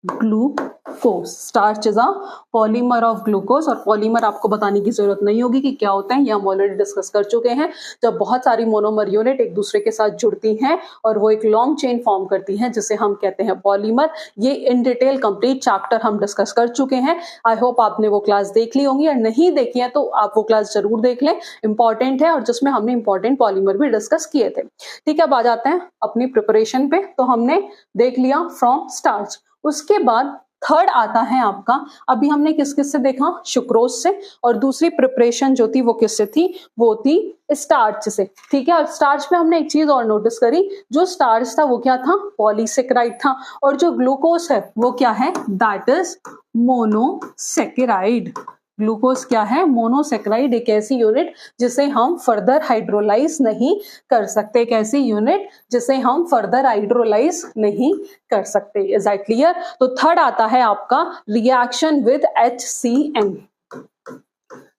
glucose. Starch is a polymer of glucose. और पॉलीमर आपको बताने की जरूरत नहीं होगी कि क्या होता है, ये हम ऑलरेडी डिस्कस कर चुके हैं। जब बहुत सारी मोनोमर यूनिट एक दूसरे के साथ जुड़ती हैं और वो एक लॉन्ग चेन फॉर्म करती हैं, जिसे हम कहते हैं पॉलीमर। ये इन डिटेल कंप्लीट चैप्टर हम डिस्कस कर चुके हैं। आई होप आपने वो क्लास देख ली होंगी, और नहीं देखी है तो आप वो क्लास जरूर देख लें, इंपॉर्टेंट है, और जिसमें हमने इंपॉर्टेंट पॉलीमर भी डिस्कस किए थे। ठीक है, अब आ जाते हैं अपनी प्रिपरेशन पे। तो हमने देख लिया फ्रॉम स्टार्च। उसके बाद थर्ड आता है आपका, अभी हमने किस किस से देखा, सुक्रोज से, और दूसरी प्रिपरेशन जो थी वो किससे थी, वो थी स्टार्च से। ठीक है, और स्टार्च में हमने एक चीज और नोटिस करी, जो स्टार्च था वो क्या था, पॉलीसेकेराइड था, और जो ग्लूकोज है वो क्या है, दैट इज मोनोसेकेराइड। ग्लूकोज क्या है, मोनोसेकेराइड। एक ऐसी यूनिट जिसे हम फर्दर हाइड्रोलाइज नहीं कर सकते, एक ऐसी यूनिट जिसे हम फर्दर हाइड्रोलाइज नहीं कर सकते। Is that clear. तो थर्ड आता है आपका reaction with HCN।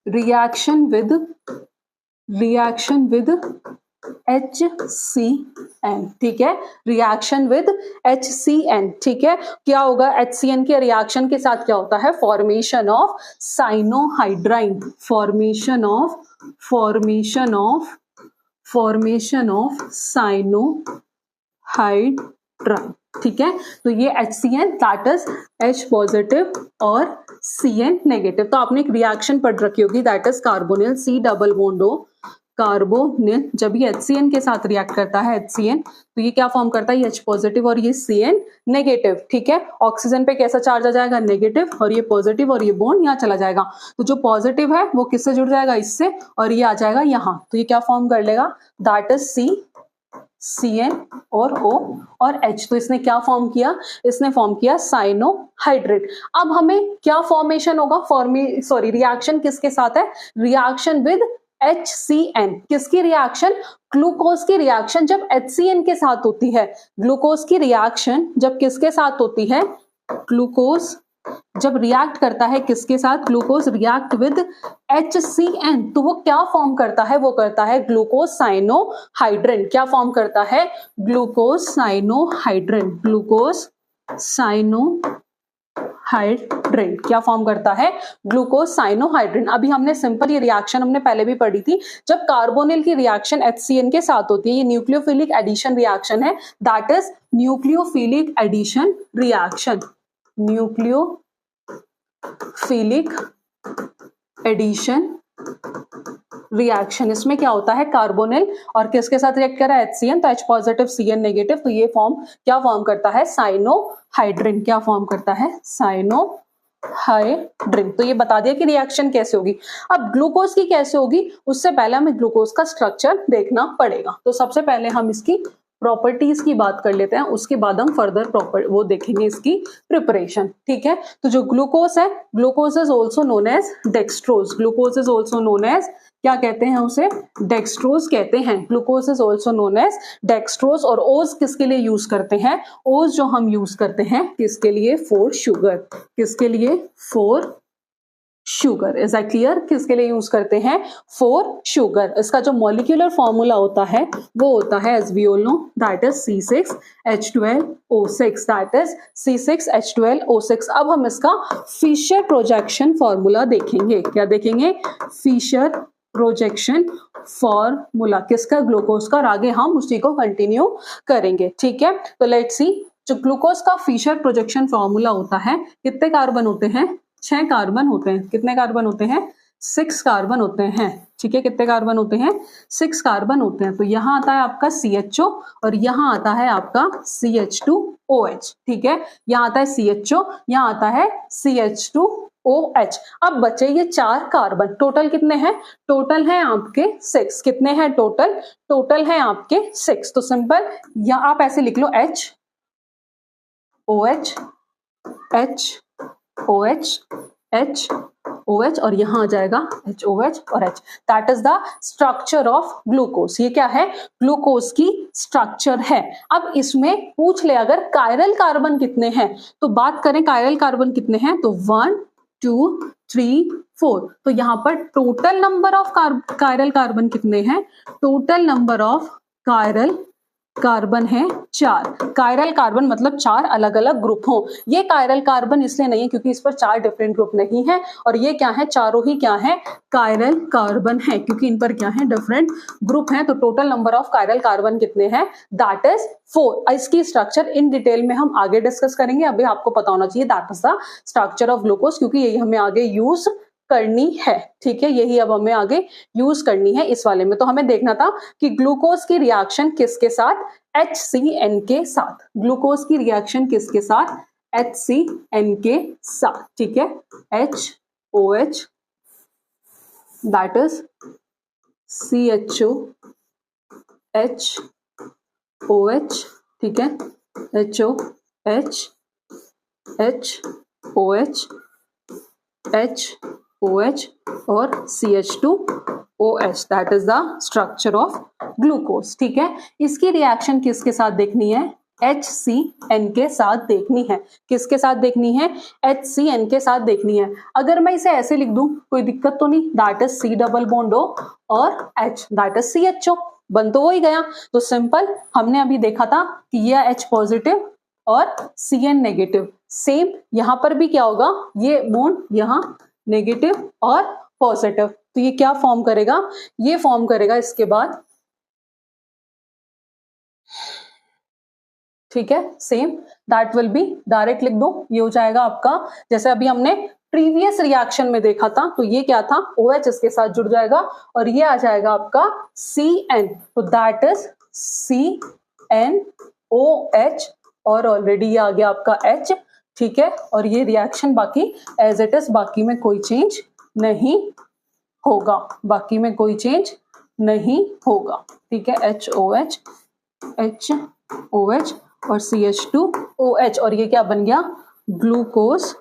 Reaction with HCN। ठीक है, रिएक्शन विद HCN। ठीक है, क्या होगा, HCN के रिएक्शन के साथ क्या होता है, formation of cyanohydrin. Formation of cyanohydrin. ठीक है, तो ये HCN that is H positive और CN नेगेटिव। तो आपने एक रिएक्शन पढ़ रखी होगी, that is carbonyl C double bond O। Carbonyl जब ये HCN के साथ रिएक्ट करता है, HCN, तो ये क्या फॉर्म करता है, ये H पॉजिटिव और ये CN नेगेटिव। ठीक है, ऑक्सीजन पे कैसा चार्ज आ जाएगा, नेगेटिव, और ये पॉजिटिव, और ये बॉन्ड यहाँ चला जाएगा। तो जो पॉजिटिव है वो किससे जुड़ जाएगा, इससे, और ये आ जाएगा यहाँ। तो ये क्या फॉर्म कर लेगा, दैट इज CN और O और H। तो इसने क्या फॉर्म किया, इसने फॉर्म किया साइनोहाइड्रेट। अब हमें क्या फॉर्मेशन होगा, रिएक्शन किसके साथ है, रिएक्शन विद HCN। किसकी रिएक्शन, ग्लूकोज की रिएक्शन जब HCN के साथ होती है। ग्लूकोज की रिएक्शन जब किसके साथ होती है, ग्लूकोज जब रिएक्ट करता है किसके साथ, ग्लूकोज रिएक्ट विद HCN, तो वो क्या फॉर्म करता है, वो करता है ग्लूकोज साइनोहाइड्रिन। क्या फॉर्म करता है, ग्लूकोज साइनोहाइड्रिन। ग्लूकोज साइनोहाइड्रिन क्या फॉर्म करता है, ग्लूकोज साइनोहाइड्रिन। अभी हमने सिंपल ये रिएक्शन हमने पहले भी पढ़ी थी, जब कार्बोनिल की रिएक्शन HCN के साथ होती है, ये न्यूक्लियोफिलिक एडिशन रिएक्शन है, that is nucleophilic addition reaction. Nucleophilic addition reaction. इसमें क्या होता है, कार्बोनिल और किसके साथ रिएक्ट कर रहा है, HCN, तो H पॉजिटिव CN नेगेटिव, तो ये क्या फॉर्म करता है, साइनोहाइड्रिन। क्या फॉर्म करता है, साइनोहाइड्रिन। तो ये बता दिया कि रिएक्शन कैसे होगी। अब ग्लूकोज की कैसे होगी, उससे पहले हमें ग्लूकोज का स्ट्रक्चर देखना पड़ेगा। तो सबसे पहले हम इसकी प्रॉपर्टीज की बात कर लेते हैं, उसके बाद हम फर्दर वो देखेंगे इसकी प्रिपरेशन। ठीक है, तो जो ग्लूकोज है, glucose is also known as dextrose. Glucose is also known as, क्या कहते हैं उसे, डेक्सट्रोज कहते हैं। Glucose is also known as dextrose. और ओज किसके लिए यूज करते हैं, ओज जो हम यूज करते हैं किसके लिए, फॉर शुगर। किसके लिए, for sugar. Is that clear, किसके लिए यूज करते हैं, फॉर शुगर। इसका जो मॉलिक्यूलर फॉर्मूला होता है वो होता है, as we all know, that is C6H12O6। That is C6H12O6। अब हम इसका फिशर प्रोजेक्शन फॉर्मूला देखेंगे। क्या देखेंगे, फिशर प्रोजेक्शन फॉर्मूला किसका, ग्लूकोज का। और आगे हम उसी को कंटिन्यू करेंगे। ठीक है, तो लेट्स सी, जो ग्लूकोज का फिशर प्रोजेक्शन फॉर्मूला होता है, कितने कार्बन होते हैं, 6 कार्बन होते हैं। कितने कार्बन होते हैं, 6 कार्बन होते हैं। ठीक है, कितने कार्बन होते हैं? 6 कार्बन होते हैं। तो यहाँ आता है आपका CHO और यहाँ आता है आपका CH2OH, ठीक है, यहाँ आता है CHO, यहाँ आता है CH2OH। अब बचे ये 4 कार्बन, टोटल कितने हैं? टोटल है आपके 6। कितने हैं टोटल? टोटल है आपके 6। तो सिंपल या आप ऐसे लिख लो HOH HOH HOH और यहाँ आ जाएगा HOH और H। That is the structure of glucose. ये क्या है? ग्लूकोज की स्ट्रक्चर है। अब इसमें पूछ ले अगर कायरल कार्बन कितने हैं, तो बात करें कायरल कार्बन कितने हैं, तो 1 2 3 4। तो यहाँ पर total number of chiral carbon कितने हैं? Total number of chiral carbon है 4। कायरल कार्बन मतलब 4 अलग अलग ग्रुप हो। ये कायरल कार्बन इसलिए नहीं है क्योंकि इस पर 4 डिफरेंट ग्रुप नहीं है, और ये क्या है? चारों ही क्या है? कायरल कार्बन है, क्योंकि इन पर क्या है? डिफरेंट ग्रुप है। तो total number of chiral carbon कितने हैं? That is 4। इसकी स्ट्रक्चर इन डिटेल में हम आगे डिस्कस करेंगे, अभी आपको पता होना चाहिए that is the structure of glucose, क्योंकि यही हमें आगे यूज करनी है, ठीक है, यही अब हमें आगे यूज करनी है इस वाले में। तो हमें देखना था कि ग्लूकोज की रिएक्शन किसके साथ? HCN के साथ। ग्लूकोज की रिएक्शन किसके साथ? HCN के साथ, ठीक है, HOH that is CHO HOH, ठीक है, HOH HOH HOH और CH2OH that is the structure of glucose, ठीक है। इसकी रिएक्शन किसके साथ देखनी है? HCN के साथ देखनी है। किसके साथ देखनी है? HCN के साथ देखनी है। अगर मैं इसे ऐसे लिख दूं कोई दिक्कत तो नहीं, that is C double bond O और H दैट इज CHO, बन तो हो ही गया। तो सिंपल हमने अभी देखा था कि यह H पॉजिटिव और CN नेगेटिव, सेम यहां पर भी क्या होगा? ये बॉन्ड यहां नेगेटिव और पॉजिटिव, तो ये क्या फॉर्म करेगा? ये फॉर्म करेगा इसके बाद, ठीक है, same that will be, direct लिख दो, ये हो जाएगा आपका, जैसे अभी हमने प्रीवियस रिएक्शन में देखा था, तो ये क्या था? OH इसके साथ जुड़ जाएगा और ये आ जाएगा आपका CN, तो दैट इज CNOH और ऑलरेडी ये आ गया आपका H, ठीक है, और ये रिएक्शन बाकी एज इट इज, बाकी में कोई चेंज नहीं होगा, बाकी में कोई चेंज नहीं होगा, ठीक है, HOH HOH और CH2OH और ये क्या बन गया? ग्लूकोज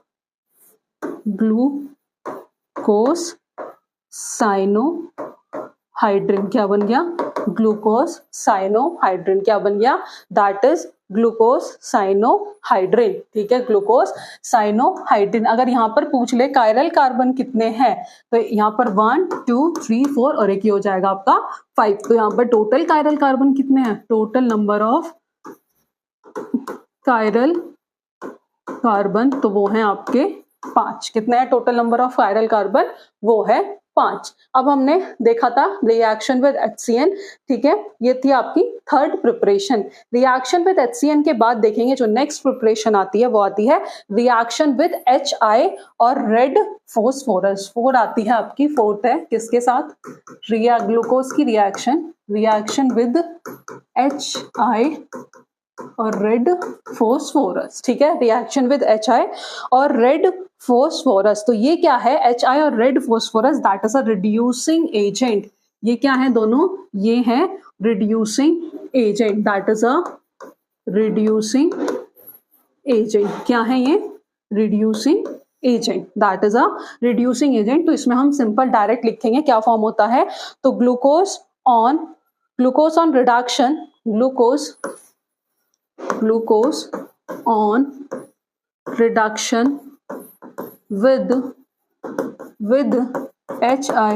साइनोहाइड्रिन, क्या बन गया? ग्लूकोज साइनोहाइड्रिन, क्या बन गया? दैट इज ग्लूकोज साइनोहाइड्रिन, ठीक है, ग्लूकोज साइनोहाइड्रिन। अगर यहाँ पर पूछ ले कायरल कार्बन कितने हैं, तो यहाँ पर 1 2 3 4 और एक ही हो जाएगा आपका 5। तो यहाँ पर टोटल कायरल कार्बन कितने हैं? Total number of chiral carbon तो वो है आपके 5। कितने हैं total number of chiral carbon? वो है 5। अब हमने देखा था रिएक्शन विद HCN, ठीक है, ये थी आपकी third preparation. Reaction with HCN के बाद देखेंगे जो नेक्स्ट प्रिपरेशन आती है वो आती है रिएक्शन विद HI और रेड फोस्फोरस। 4 आती है आपकी, 4th है किसके साथ? ग्लूकोज की रिएक्शन विद HI और रेड फोस्फोरस, ठीक है, रिएक्शन विद HI और रेड फोस्फोरस। तो ये क्या है? HI और red phosphorus that is a reducing agent. ये क्या है दोनों? ये है reducing agent, that is a reducing agent. क्या है ये? Reducing agent, that is a reducing agent. तो इसमें हम सिंपल डायरेक्ट लिखेंगे क्या फॉर्म होता है। तो glucose on reduction, glucose on reduction with HI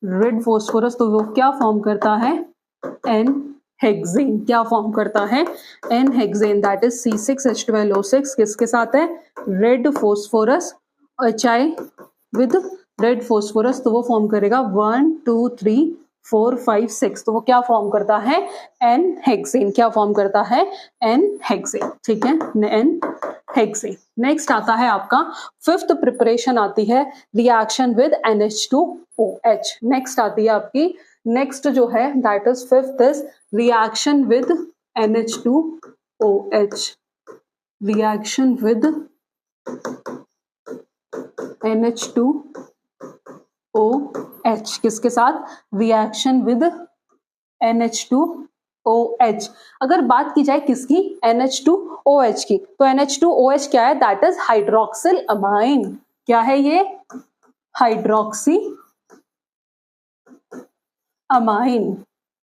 red phosphorus, तो वो क्या फॉर्म करता है? N-हेक्सेन। क्या फॉर्म करता है? N-हेक्सेन, दैट इज C6H12O6 किसके साथ है? Red phosphorus. HI with red phosphorus, तो वो फॉर्म करेगा 1 2 3 4 5 6, तो वो क्या फॉर्म करता है? N-हेक्सेन। क्या फॉर्म करता है? N-हेक्सेन, ठीक है, हेक्सेन। नेक्स्ट आता है आपका फिफ्थ प्रिपरेशन आती है रिएक्शन विद NH2OH। नेक्स्ट आती है आपकी नेक्स्ट जो है that is fifth is reaction with NH2OH। Reaction with NH2OH किसके साथ? Reaction with NH2OH। अगर बात की जाए किसकी? NH2OH की, तो NH2OH क्या है? That is hydroxyl amine. क्या है ये? Hydroxy amine.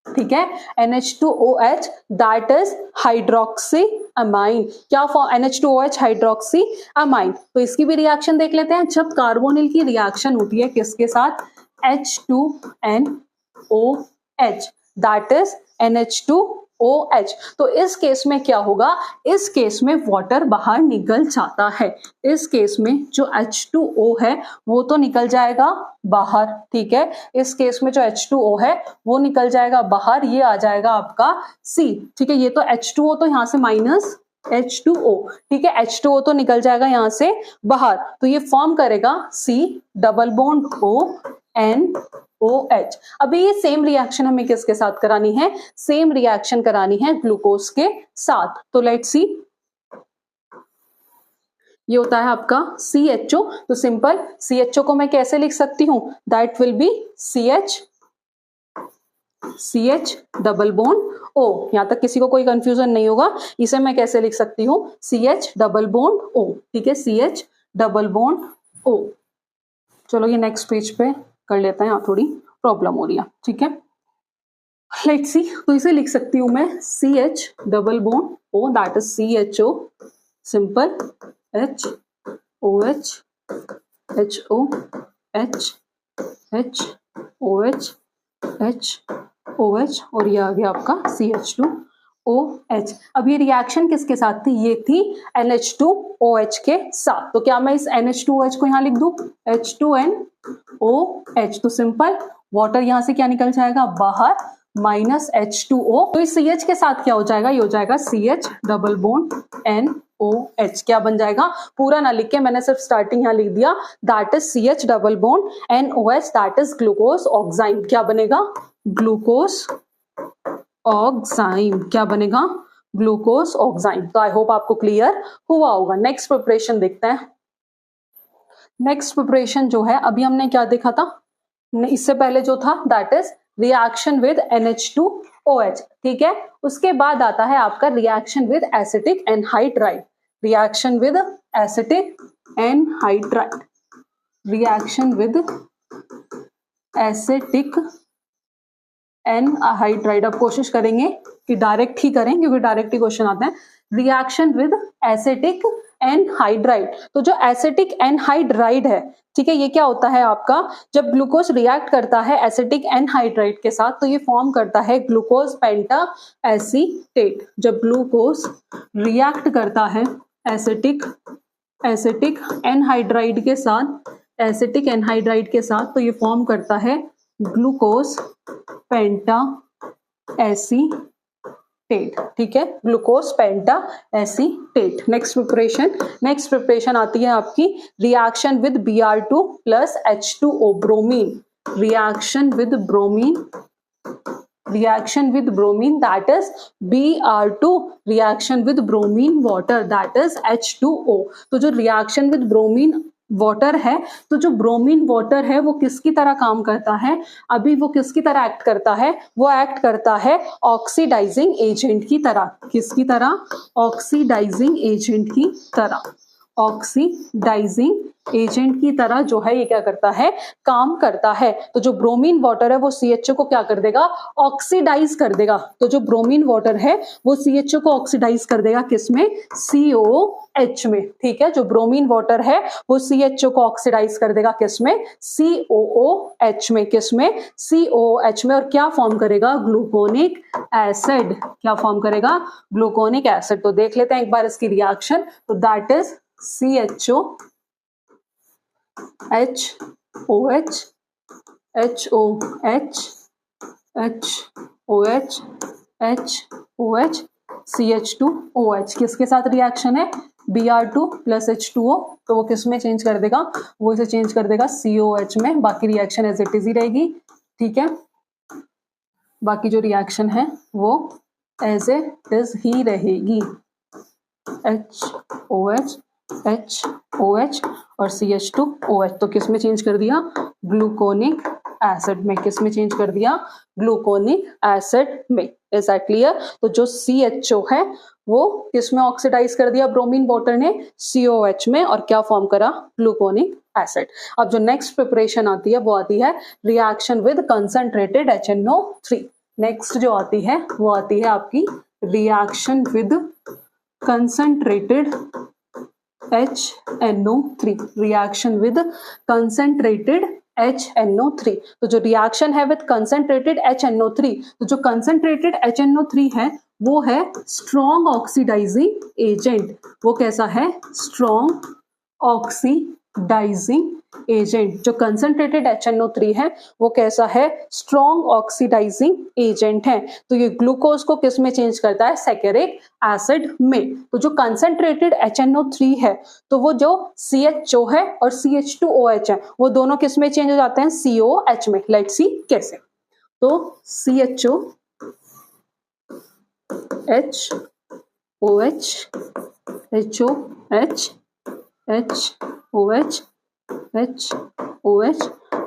ठीक है, NH2OH that is hydroxy amine. क्या फॉर्म? NH2OH hydroxy amine. तो इसकी भी रिएक्शन देख लेते हैं। जब कार्बोनिल की रिएक्शन होती है किसके साथ? H2NOH that is NH2OH। तो इस केस में क्या होगा? इस केस में वाटर बाहर निकल जाता है। इस केस में जो H2O है वो तो निकल जाएगा बाहर। ठीक है, इस केस में जो H2O है वो निकल जाएगा बाहर, ये आ जाएगा आपका C। ठीक है, ये तो H2O तो यहाँ से माइनस H2O। ठीक है, H2O तो निकल जाएगा यहाँ से बाहर, तो ये फॉर्म करेगा C डबल बॉन्ड ONOH। अभी ये सेम रिएक्शन हमें किसके साथ करानी है? सेम रिएक्शन करानी है ग्लूकोज के साथ। तो लेट्स सी, ये होता है आपका CHO। तो सिंपल CHO को मैं कैसे लिख सकती हूं? That will be CH double bond O। यहां तक किसी को कोई कंफ्यूजन नहीं होगा। इसे मैं कैसे लिख सकती हूं? CH double bond O। ठीक है, CH डबल बॉन्ड O। चलो ये नेक्स्ट पेज पे कर लेते हैं, यहाँ थोड़ी प्रॉब्लम हो रही है। ठीक है, लेट्स सी, तो इसे लिख सकती हूं मैं CH double bond O that is CHO simple HOH HOH HOH HOH और ये आ गया आपका CH2OH। अब ये रिएक्शन किसके साथ थी? ये थी NH2OH के साथ। तो क्या मैं इस NH2OH को यहाँ लिख दूं? H2NOH। तो सिंपल वाटर यहां से क्या निकल जाएगा? बाहर, माइनस H2O। तो इस CH के साथ क्या हो जाएगा? ये हो जाएगा CH डबल बॉन्ड NOH। क्या बन जाएगा? पूरा ना लिख के मैंने सिर्फ स्टार्टिंग यहाँ लिख दिया। That is CH double bond NOH that is glucose oxime. क्या बनेगा? Glucose oxime. क्या बनेगा? Glucose oxime. तो आई होप आपको क्लियर हुआ होगा। नेक्स्ट प्रिपरेशन देखते हैं। नेक्स्ट प्रिपरेशन जो है, अभी हमने क्या देखा था? इससे पहले जो था that is reaction with NH2OH। ठीक है, उसके बाद आता है आपका reaction with acetic anhydride. Reaction with acetic anhydride. Reaction with acetic anhydride. अब कोशिश करेंगे कि डायरेक्ट ही करें, क्योंकि डायरेक्ट ही क्वेश्चन आते हैं। Reaction with acetic anhydride. तो जो एसिटिक एनहाइड्राइड है, ठीक है, ये क्या होता है आपका? जब ग्लूकोज रिएक्ट करता है एसिटिक एनहाइड्राइड के साथ, तो ये फॉर्म करता है ग्लूकोज पेंटा एसीटेट। जब ग्लूकोज रिएक्ट करता है एसिटिक एनहाइड्राइड के साथ, एसिटिक एनहाइड्राइड के साथ, तो ये फॉर्म करता है ग्लूकोज पेंटा एसीटेट। ठीक है, ग्लूकोज पेंटा एसीटेट। नेक्स्ट प्रिपरेशन आती है आपकी reaction with Br2 plus H2O bromine. Reaction with bromine that is Br2 reaction with bromine water that is H2O। तो जो रिएक्शन विद ब्रोमीन वाटर है, तो जो ब्रोमीन वाटर है वो किसकी तरह काम करता है? अभी वो किसकी तरह एक्ट करता है? वो एक्ट करता है ऑक्सीडाइजिंग एजेंट की तरह। किसकी तरह? ऑक्सीडाइजिंग एजेंट की तरह। ऑक्सीडाइजिंग एजेंट की तरह जो है ये क्या करता है? काम करता है। तो जो ब्रोमीन वाटर है वो CHO को क्या कर देगा? ऑक्सीडाइज कर देगा। तो जो ब्रोमीन वाटर है वो CHO को ऑक्सीडाइज कर देगा किसमें? COOH में। ठीक है, जो ब्रोमीन वाटर है वो CHO को ऑक्सीडाइज कर देगा किसमें? COOH में। किसमें? COOH में। और क्या फॉर्म करेगा? Gluconic acid. क्या फॉर्म करेगा? Gluconic acid. तो देख लेते हैं एक बार इसकी रिएक्शन। तो that is CHO HOH HOH HOH HOH CH2OH। किसके साथ रिएक्शन है? Br2 प्लस H2O, तो वो किस में चेंज कर देगा, वो इसे चेंज कर देगा COH में, बाकी रिएक्शन एज इट इज ही रहेगी, ठीक है, बाकी जो रिएक्शन है वो एज इट इज ही रहेगी, HOH HOH और CH2OH, तो किस में चेंज कर दिया, ग्लूकोनिक एसिड में, किस में चेंज कर दिया, ग्लूकोनिक एसिड में। Is that clear? तो जो CHO है वो किस में ऑक्सीडाइज कर दिया ब्रोमीन वाटर ने, COH में, और क्या फॉर्म करा, ग्लूकोनिक एसिड। अब जो नेक्स्ट प्रिपरेशन आती है वो आती है reaction with concentrated HNO3। Next जो आती है वो आती है आपकी reaction with concentrated HNO3, reaction with concentrated HNO3। तो जो रिएक्शन है विद कंसंट्रेटेड HNO3, तो जो कंसंट्रेटेड HNO3 है वो है स्ट्रॉन्ग ऑक्सीडाइजिंग एजेंट। वो कैसा है, स्ट्रॉन्ग ऑक्सीडाइजिंग एजेंट। जो कंसंट्रेटेड HNO3 है वो कैसा है, स्ट्रॉन्ग ऑक्सीडाइजिंग एजेंट है। तो ये ग्लूकोज को किस में चेंज करता है, सैकेरिक एसिड में। तो जो कंसंट्रेटेड HNO3 है तो वो जो CHO है और CH2OH है वो दोनों किस में चेंज हो जाते हैं, COH में। लेट्स सी कैसे। तो CHO HOH HOH HOH HOH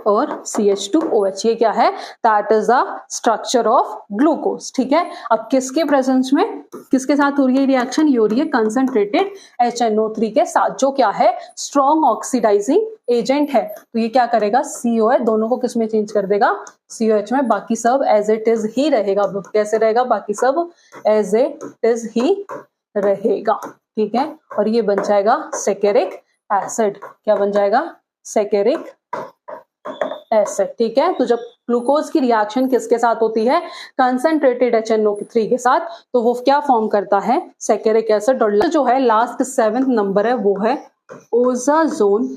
और CH2OH, ये क्या है, that is the structure of glucose. ठीक है, अब किसके प्रेजेंस में, किसके साथ हो रही है रिएक्शन, ये हो रही है कंसंट्रेटेड HNO3 के साथ, जो क्या है, स्ट्रॉन्ग ऑक्सीडाइजिंग एजेंट है। तो ये क्या करेगा, COH दोनों को किस में चेंज कर देगा, COH में, बाकी सब एज इट इज ही रहेगा। कैसे रहेगा, बाकी सब एज इट इज ही रहेगा। ठीक है, और ये बन जाएगा सैकेरिक एसिड। क्या बन जाएगा, सैकेरिक एसिड। ठीक है, तो जब ग्लूकोज की रिएक्शन किसके साथ होती है, कंसंट्रेटेड HNO3 के साथ, तो वो क्या फॉर्म करता है, सैकेरिक एसिड। और जो है लास्ट 7th नंबर है वो है osazone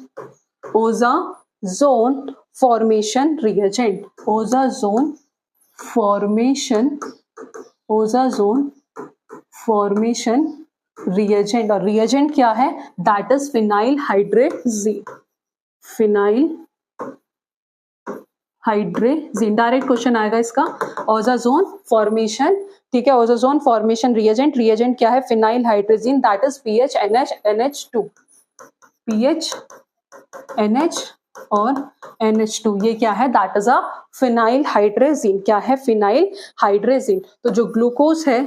formation reagent. Osazone formation reagent. और रिएजेंट क्या है, that is phenyl hydrazine. Phenyl hydrazine, direct question आएगा इसका। ओजाजोन फॉर्मेशन, ठीक है, ओजाजोन फॉर्मेशन रिएजेंट। रिएजेंट क्या है, phenyl हाइड्रेजीन, that is PHNH PHNH और NH2। ये क्या है, दैट इज अ फिनाइल हाइड्रेजीन। क्या है, फिनाइल हाइड्रेजीन। तो जो ग्लूकोज है,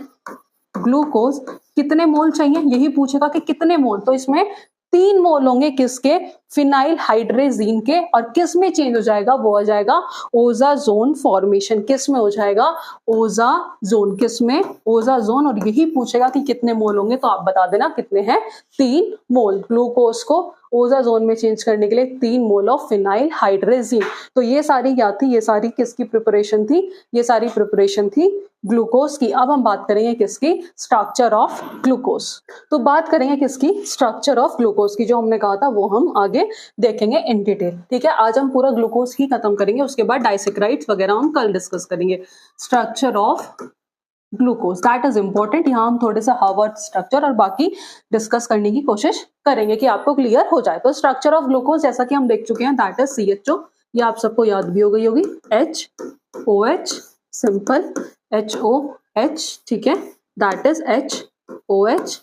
ग्लूकोज कितने मोल चाहिए, यही पूछेगा कि कितने मोल, तो इसमें 3 मोल होंगे किसके, फिनाइल हाइड्रेजीन के। और किस में चेंज हो जाएगा, वो हो जाएगा ओजाजोन फॉर्मेशन। किस में हो जाएगा, ओजाजोन, किस में, ओजाजोन। और यही पूछेगा कि कितने मोल होंगे, तो आप बता देना कितने हैं, 3 मोल। ग्लूकोज को ओजाजोन में चेंज करने के लिए 3 मोल ऑफ फिनाइल हाइड्रेजीन। तो ये सारी क्या थी, ये सारी किसकी प्रिपरेशन थी, ये सारी प्रिपरेशन थी ग्लूकोज की। अब हम बात करेंगे किसकी, स्ट्रक्चर ऑफ ग्लूकोज। तो बात करेंगे किसकी, स्ट्रक्चर ऑफ ग्लूकोज की। जो हमने कहा था वो हम आगे देखेंगे इन डिटेल। ठीक है, आज हम पूरा ग्लूकोज ही खत्म करेंगे, उसके बाद डाइसेक्राइड्स वगैरह हम कल डिस्कस करेंगे। Structure of glucose, that is important. यहाँ हम थोड़े से हार्वर्ड स्ट्रक्चर और बाकी डिस्कस करने की कोशिश करेंगे कि आपको क्लियर हो जाए। तो स्ट्रक्चर ऑफ ग्लूकोज जैसा कि हम देख चुके हैं, दैट इज CHO, ये आप सबको याद भी हो गई होगी, HOH सिंपल, HOH, ठीक है, दैट इज HOH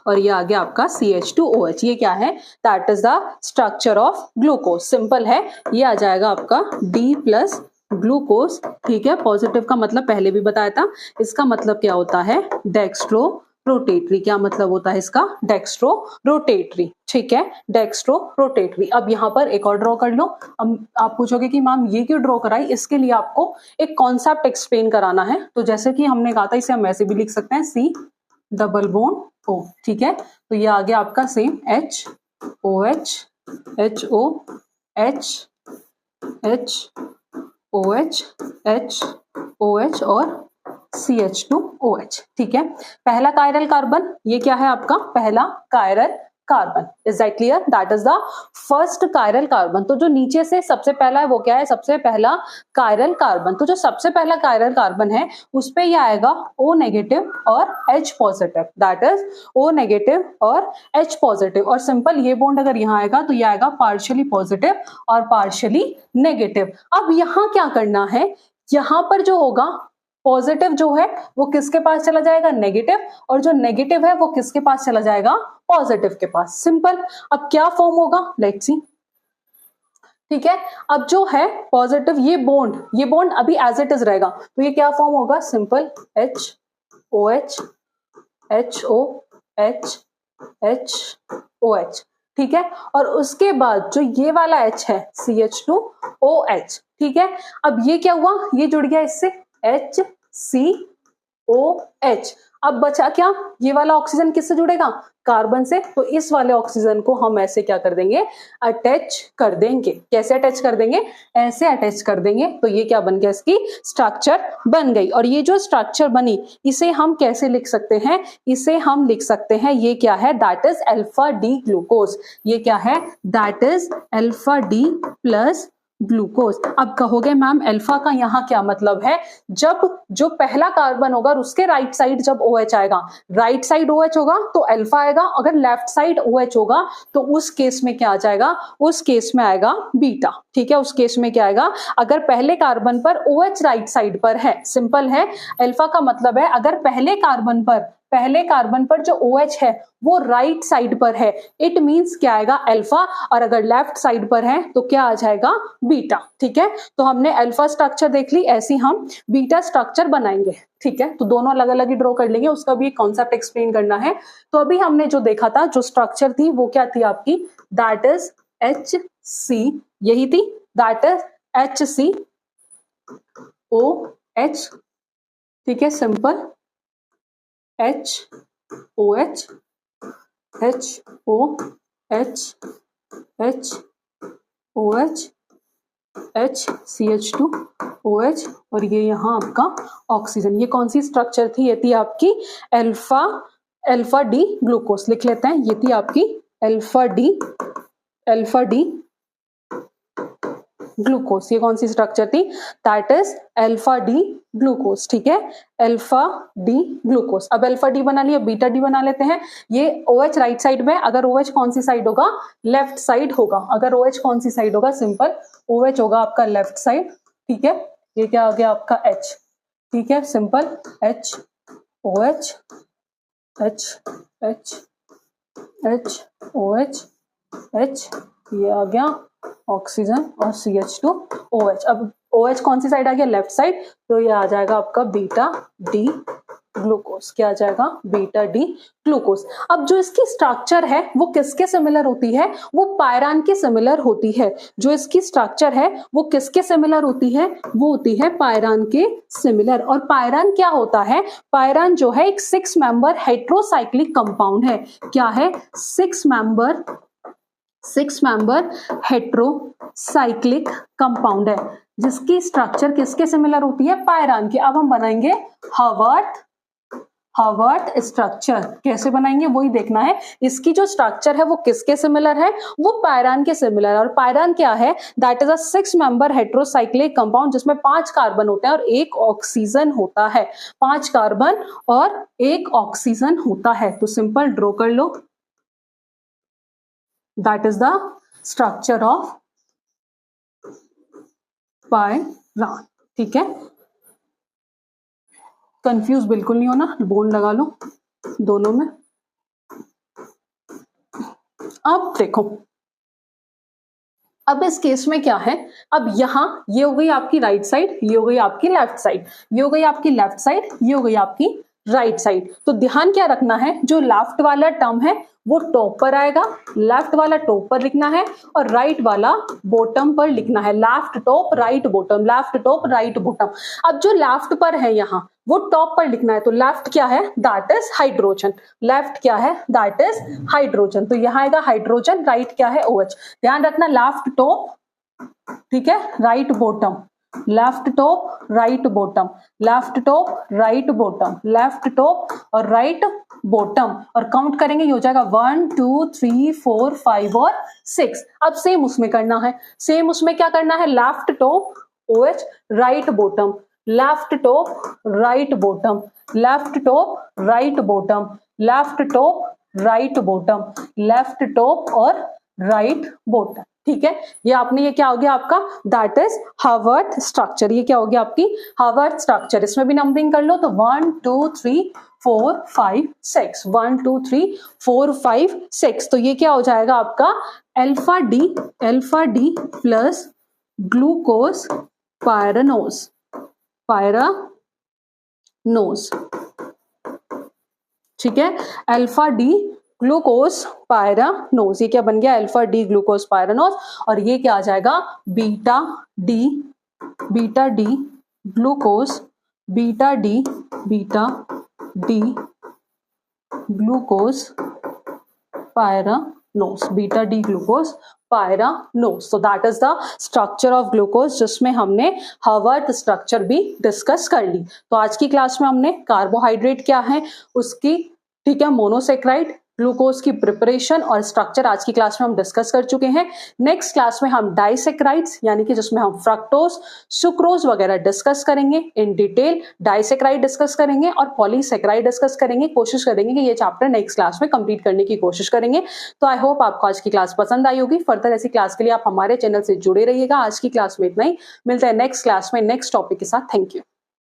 और ये आ गया आपका CH2OH। ये क्या है, that is the structure of glucose. Simple है, ये आ जाएगा आपका D प्लस ग्लूकोज। ठीक है, पॉजिटिव का मतलब पहले भी बताया था, इसका मतलब क्या होता है, डेक्स्ट्रो रोटेटरी। क्या मतलब होता है इसका, डेक्स्ट्रो रोटेटरी। ठीक है, डेक्स्ट्रो रोटेटरी। अब यहाँ पर एक और ड्रॉ कर लो। अब आप पूछोगे कि मैम ये क्यों ड्रॉ कराई, इसके लिए आपको एक कॉन्सेप्ट एक्सप्लेन कराना है। तो जैसे कि हमने कहा था, इसे हम ऐसे भी लिख सकते हैं, C डबल बॉन्ड O। ठीक है, तो ये आ गया आपका सेम HOH HOH और CH2OH। ठीक है, पहला कायरल कार्बन, ये क्या है आपका, पहला chiral carbon. Is that clear? That is the first chiral carbon. तो जो नीचे से सबसे पहला है वो क्या है? सबसे पहला कायरल कार्बन। तो जो सबसे पहला कायरल कार्बन है उस पे ये आएगा O नेगेटिव और H positive, that is O negative और H पॉजिटिव। और सिंपल ये बॉन्ड अगर यहाँ आएगा तो ये आएगा पार्शियली पॉजिटिव और पार्शियली नेगेटिव। अब यहाँ क्या करना है, यहाँ पर जो होगा पॉजिटिव जो है वो किसके पास चला जाएगा? नेगेटिव। और जो नेगेटिव है वो किसके पास चला जाएगा? पॉजिटिव के पास। सिंपल। अब क्या फॉर्म होगा? Let's see. ठीक है, अब जो है पॉजिटिव ये बॉन्ड अभी एज इट इज रहेगा, तो ये क्या फॉर्म होगा? Simple HOH HOH HOH। ठीक है, और उसके बाद जो ये वाला H है CH2OH। ठीक है, अब ये क्या हुआ? ये जुड़ गया इससे HCOH। अब बचा क्या? ये वाला ऑक्सीजन किससे जुड़ेगा? कार्बन से। तो इस वाले ऑक्सीजन को हम ऐसे क्या कर देंगे? अटैच कर देंगे। कैसे अटैच कर देंगे? ऐसे अटैच कर देंगे। तो ये क्या बन गया? इसकी स्ट्रक्चर बन गई। और ये जो स्ट्रक्चर बनी इसे हम कैसे लिख सकते हैं? इसे हम लिख सकते हैं, ये क्या है? That is alpha D glucose. ये क्या है? That is alpha D plus glucose. अब कहोगे मैम अल्फा का यहाँ क्या मतलब है? जब जो पहला कार्बन होगा उसके राइट साइड जब OH आएगा, राइट साइड OH होगा तो अल्फा आएगा, अगर लेफ्ट साइड OH होगा तो उस केस में क्या आ जाएगा? उस केस में आएगा बीटा। ठीक है, उस केस में क्या आएगा? अगर पहले कार्बन पर OH राइट साइड पर है, सिंपल है, अल्फा का मतलब है अगर पहले कार्बन पर जो OH है वो राइट साइड पर है, इट मींस क्या आएगा? अल्फा। और अगर लेफ्ट साइड पर है तो क्या आ जाएगा? बीटा। ठीक है, तो हमने अल्फा स्ट्रक्चर देख ली, ऐसी हम बीटा स्ट्रक्चर बनाएंगे। ठीक है, तो दोनों अलग अलग ही ड्रॉ कर लेंगे, उसका भी एक कॉन्सेप्ट एक्सप्लेन करना है। तो अभी हमने जो देखा था, जो स्ट्रक्चर थी वो क्या थी आपकी? दैट इज HC, यही थी, दैट इज HCOH। ठीक है, simple HOH HOH HOH HCH2OH और ये यहाँ आपका ऑक्सीजन। ये कौन सी स्ट्रक्चर थी? ये थी आपकी अल्फा डी ग्लूकोज। लिख लेते हैं, ये थी आपकी अल्फा डी ग्लूकोज। ये कौन सी स्ट्रक्चर थी? That is alpha D glucose. ठीक है, अल्फा डी ग्लूकोज। अब अल्फा डी बना लिया, बीटा डी बना लेते हैं। ये OH राइट साइड में, अगर OH कौन सी साइड होगा? लेफ्ट साइड होगा। अगर OH कौन सी साइड होगा? सिंपल OH होगा आपका लेफ्ट साइड। ठीक है, ये क्या आ गया आपका H। ठीक है, सिंपल HOH HOH ये आ गया ऑक्सीजन और CH2OH। अब OH कौन सी साइड आ गया? लेफ्ट साइड, तो ये आ जाएगा आपका बीटा डी ग्लूकोज। क्या आ जाएगा? Beta D glucose. अब जो इसकी स्ट्रक्चर है वो किसके सिमिलर होती है? वो पायरान के सिमिलर होती है। जो इसकी स्ट्रक्चर है वो किसके सिमिलर होती है? वो होती है पायरान के सिमिलर। और पायरान क्या होता है? पायरान जो है एक 6 मेंबर हेट्रोसाइक्लिक कंपाउंड है। क्या है? 6 मेंबर हेट्रोसाइक्लिक कंपाउंड है, जिसकी स्ट्रक्चर किसके सिमिलर होती है? पायरान के। अब हम बनाएंगे हर्वर्ट स्ट्रक्चर। कैसे बनाएंगे वही देखना है। इसकी जो स्ट्रक्चर है वो किसके सिमिलर है? वो पायरान के सिमिलर है। और पायरान क्या है? That is a 6 member heterocyclic compound जिसमें 5 कार्बन होते हैं और 1 ऑक्सीजन होता है। 5 कार्बन और 1 ऑक्सीजन होता है। तो सिंपल ड्रॉ कर लो, that is the structure of pyran. ठीक है, कंफ्यूज बिल्कुल नहीं होना, बॉन्ड लगा लो दोनों में। अब देखो, अब इस केस में क्या है? अब यहां ये हो गई आपकी राइट साइड, ये हो गई आपकी लेफ्ट साइड, ये हो गई आपकी लेफ्ट साइड, ये हो गई आपकी राइट साइड। तो ध्यान क्या रखना है? जो लेफ्ट वाला टर्म है वो टॉप पर आएगा, लेफ्ट वाला टॉप पर लिखना है और राइट वाला बॉटम पर लिखना है। Left top right bottom, left top right bottom. अब जो लेफ्ट पर है यहाँ वो टॉप पर लिखना है। तो लेफ्ट क्या है? That is hydrogen. लेफ्ट क्या है? That is hydrogen. तो यहाँ आएगा हाइड्रोजन, राइट क्या है? OH। ध्यान रखना, लेफ्ट टॉप, ठीक है, right bottom, left top right bottom, left top right bottom, left top और राइट बॉटम, और काउंट करेंगे ये हो जाएगा 1 2 3 4 5 और 6। अब सेम उसमें करना है, सेम उसमें क्या करना है, left top OH, right bottom, left top right bottom, left top right bottom, left top right bottom, left top और राइट बॉटम। ठीक है, ये आपने, ये क्या हो गया आपका, दैट इज हावर्थ स्ट्रक्चर। ये क्या हो गया आपकी हावर्थ स्ट्रक्चर। इसमें भी नंबरिंग कर लो तो 1 2 3 4 5 6, 1 2 3 4 5 6। तो ये क्या हो जाएगा आपका alpha D plus glucose pyranose, pyranose. ठीक है, अल्फा डी ग्लूकोज पायरानोज, ये क्या बन गया, अल्फा डी ग्लूकोज पायरानोज। और ये क्या आ जाएगा, beta D glucose, beta D glucose pyranose, beta D glucose pyranose. So that is the structure of glucose, जिसमें हमने हावर्थ स्ट्रक्चर भी डिस्कस कर ली। तो आज की क्लास में हमने कार्बोहाइड्रेट क्या है उसकी, ठीक है, मोनोसेक्राइड, ग्लूकोज की प्रिपरेशन और स्ट्रक्चर आज की क्लास में हम डिस्कस कर चुके हैं। नेक्स्ट क्लास में हम डाइसेक्राइड्स, यानी कि जिसमें हम फ्रक्टोज, सुक्रोज वगैरह डिस्कस करेंगे इन डिटेल, डाइसेक्राइड डिस्कस करेंगे और पॉलीसेक्राइड डिस्कस करेंगे। कोशिश करेंगे कि ये चैप्टर नेक्स्ट क्लास में कंप्लीट करने की कोशिश करेंगे। तो आई होप आपको आज की क्लास पसंद आई होगी। फर्दर ऐसी क्लास के लिए आप हमारे चैनल से जुड़े रहिएगा। आज की क्लास में इतना ही, मिलते हैं नेक्स्ट क्लास में नेक्स्ट टॉपिक के साथ। Thank you.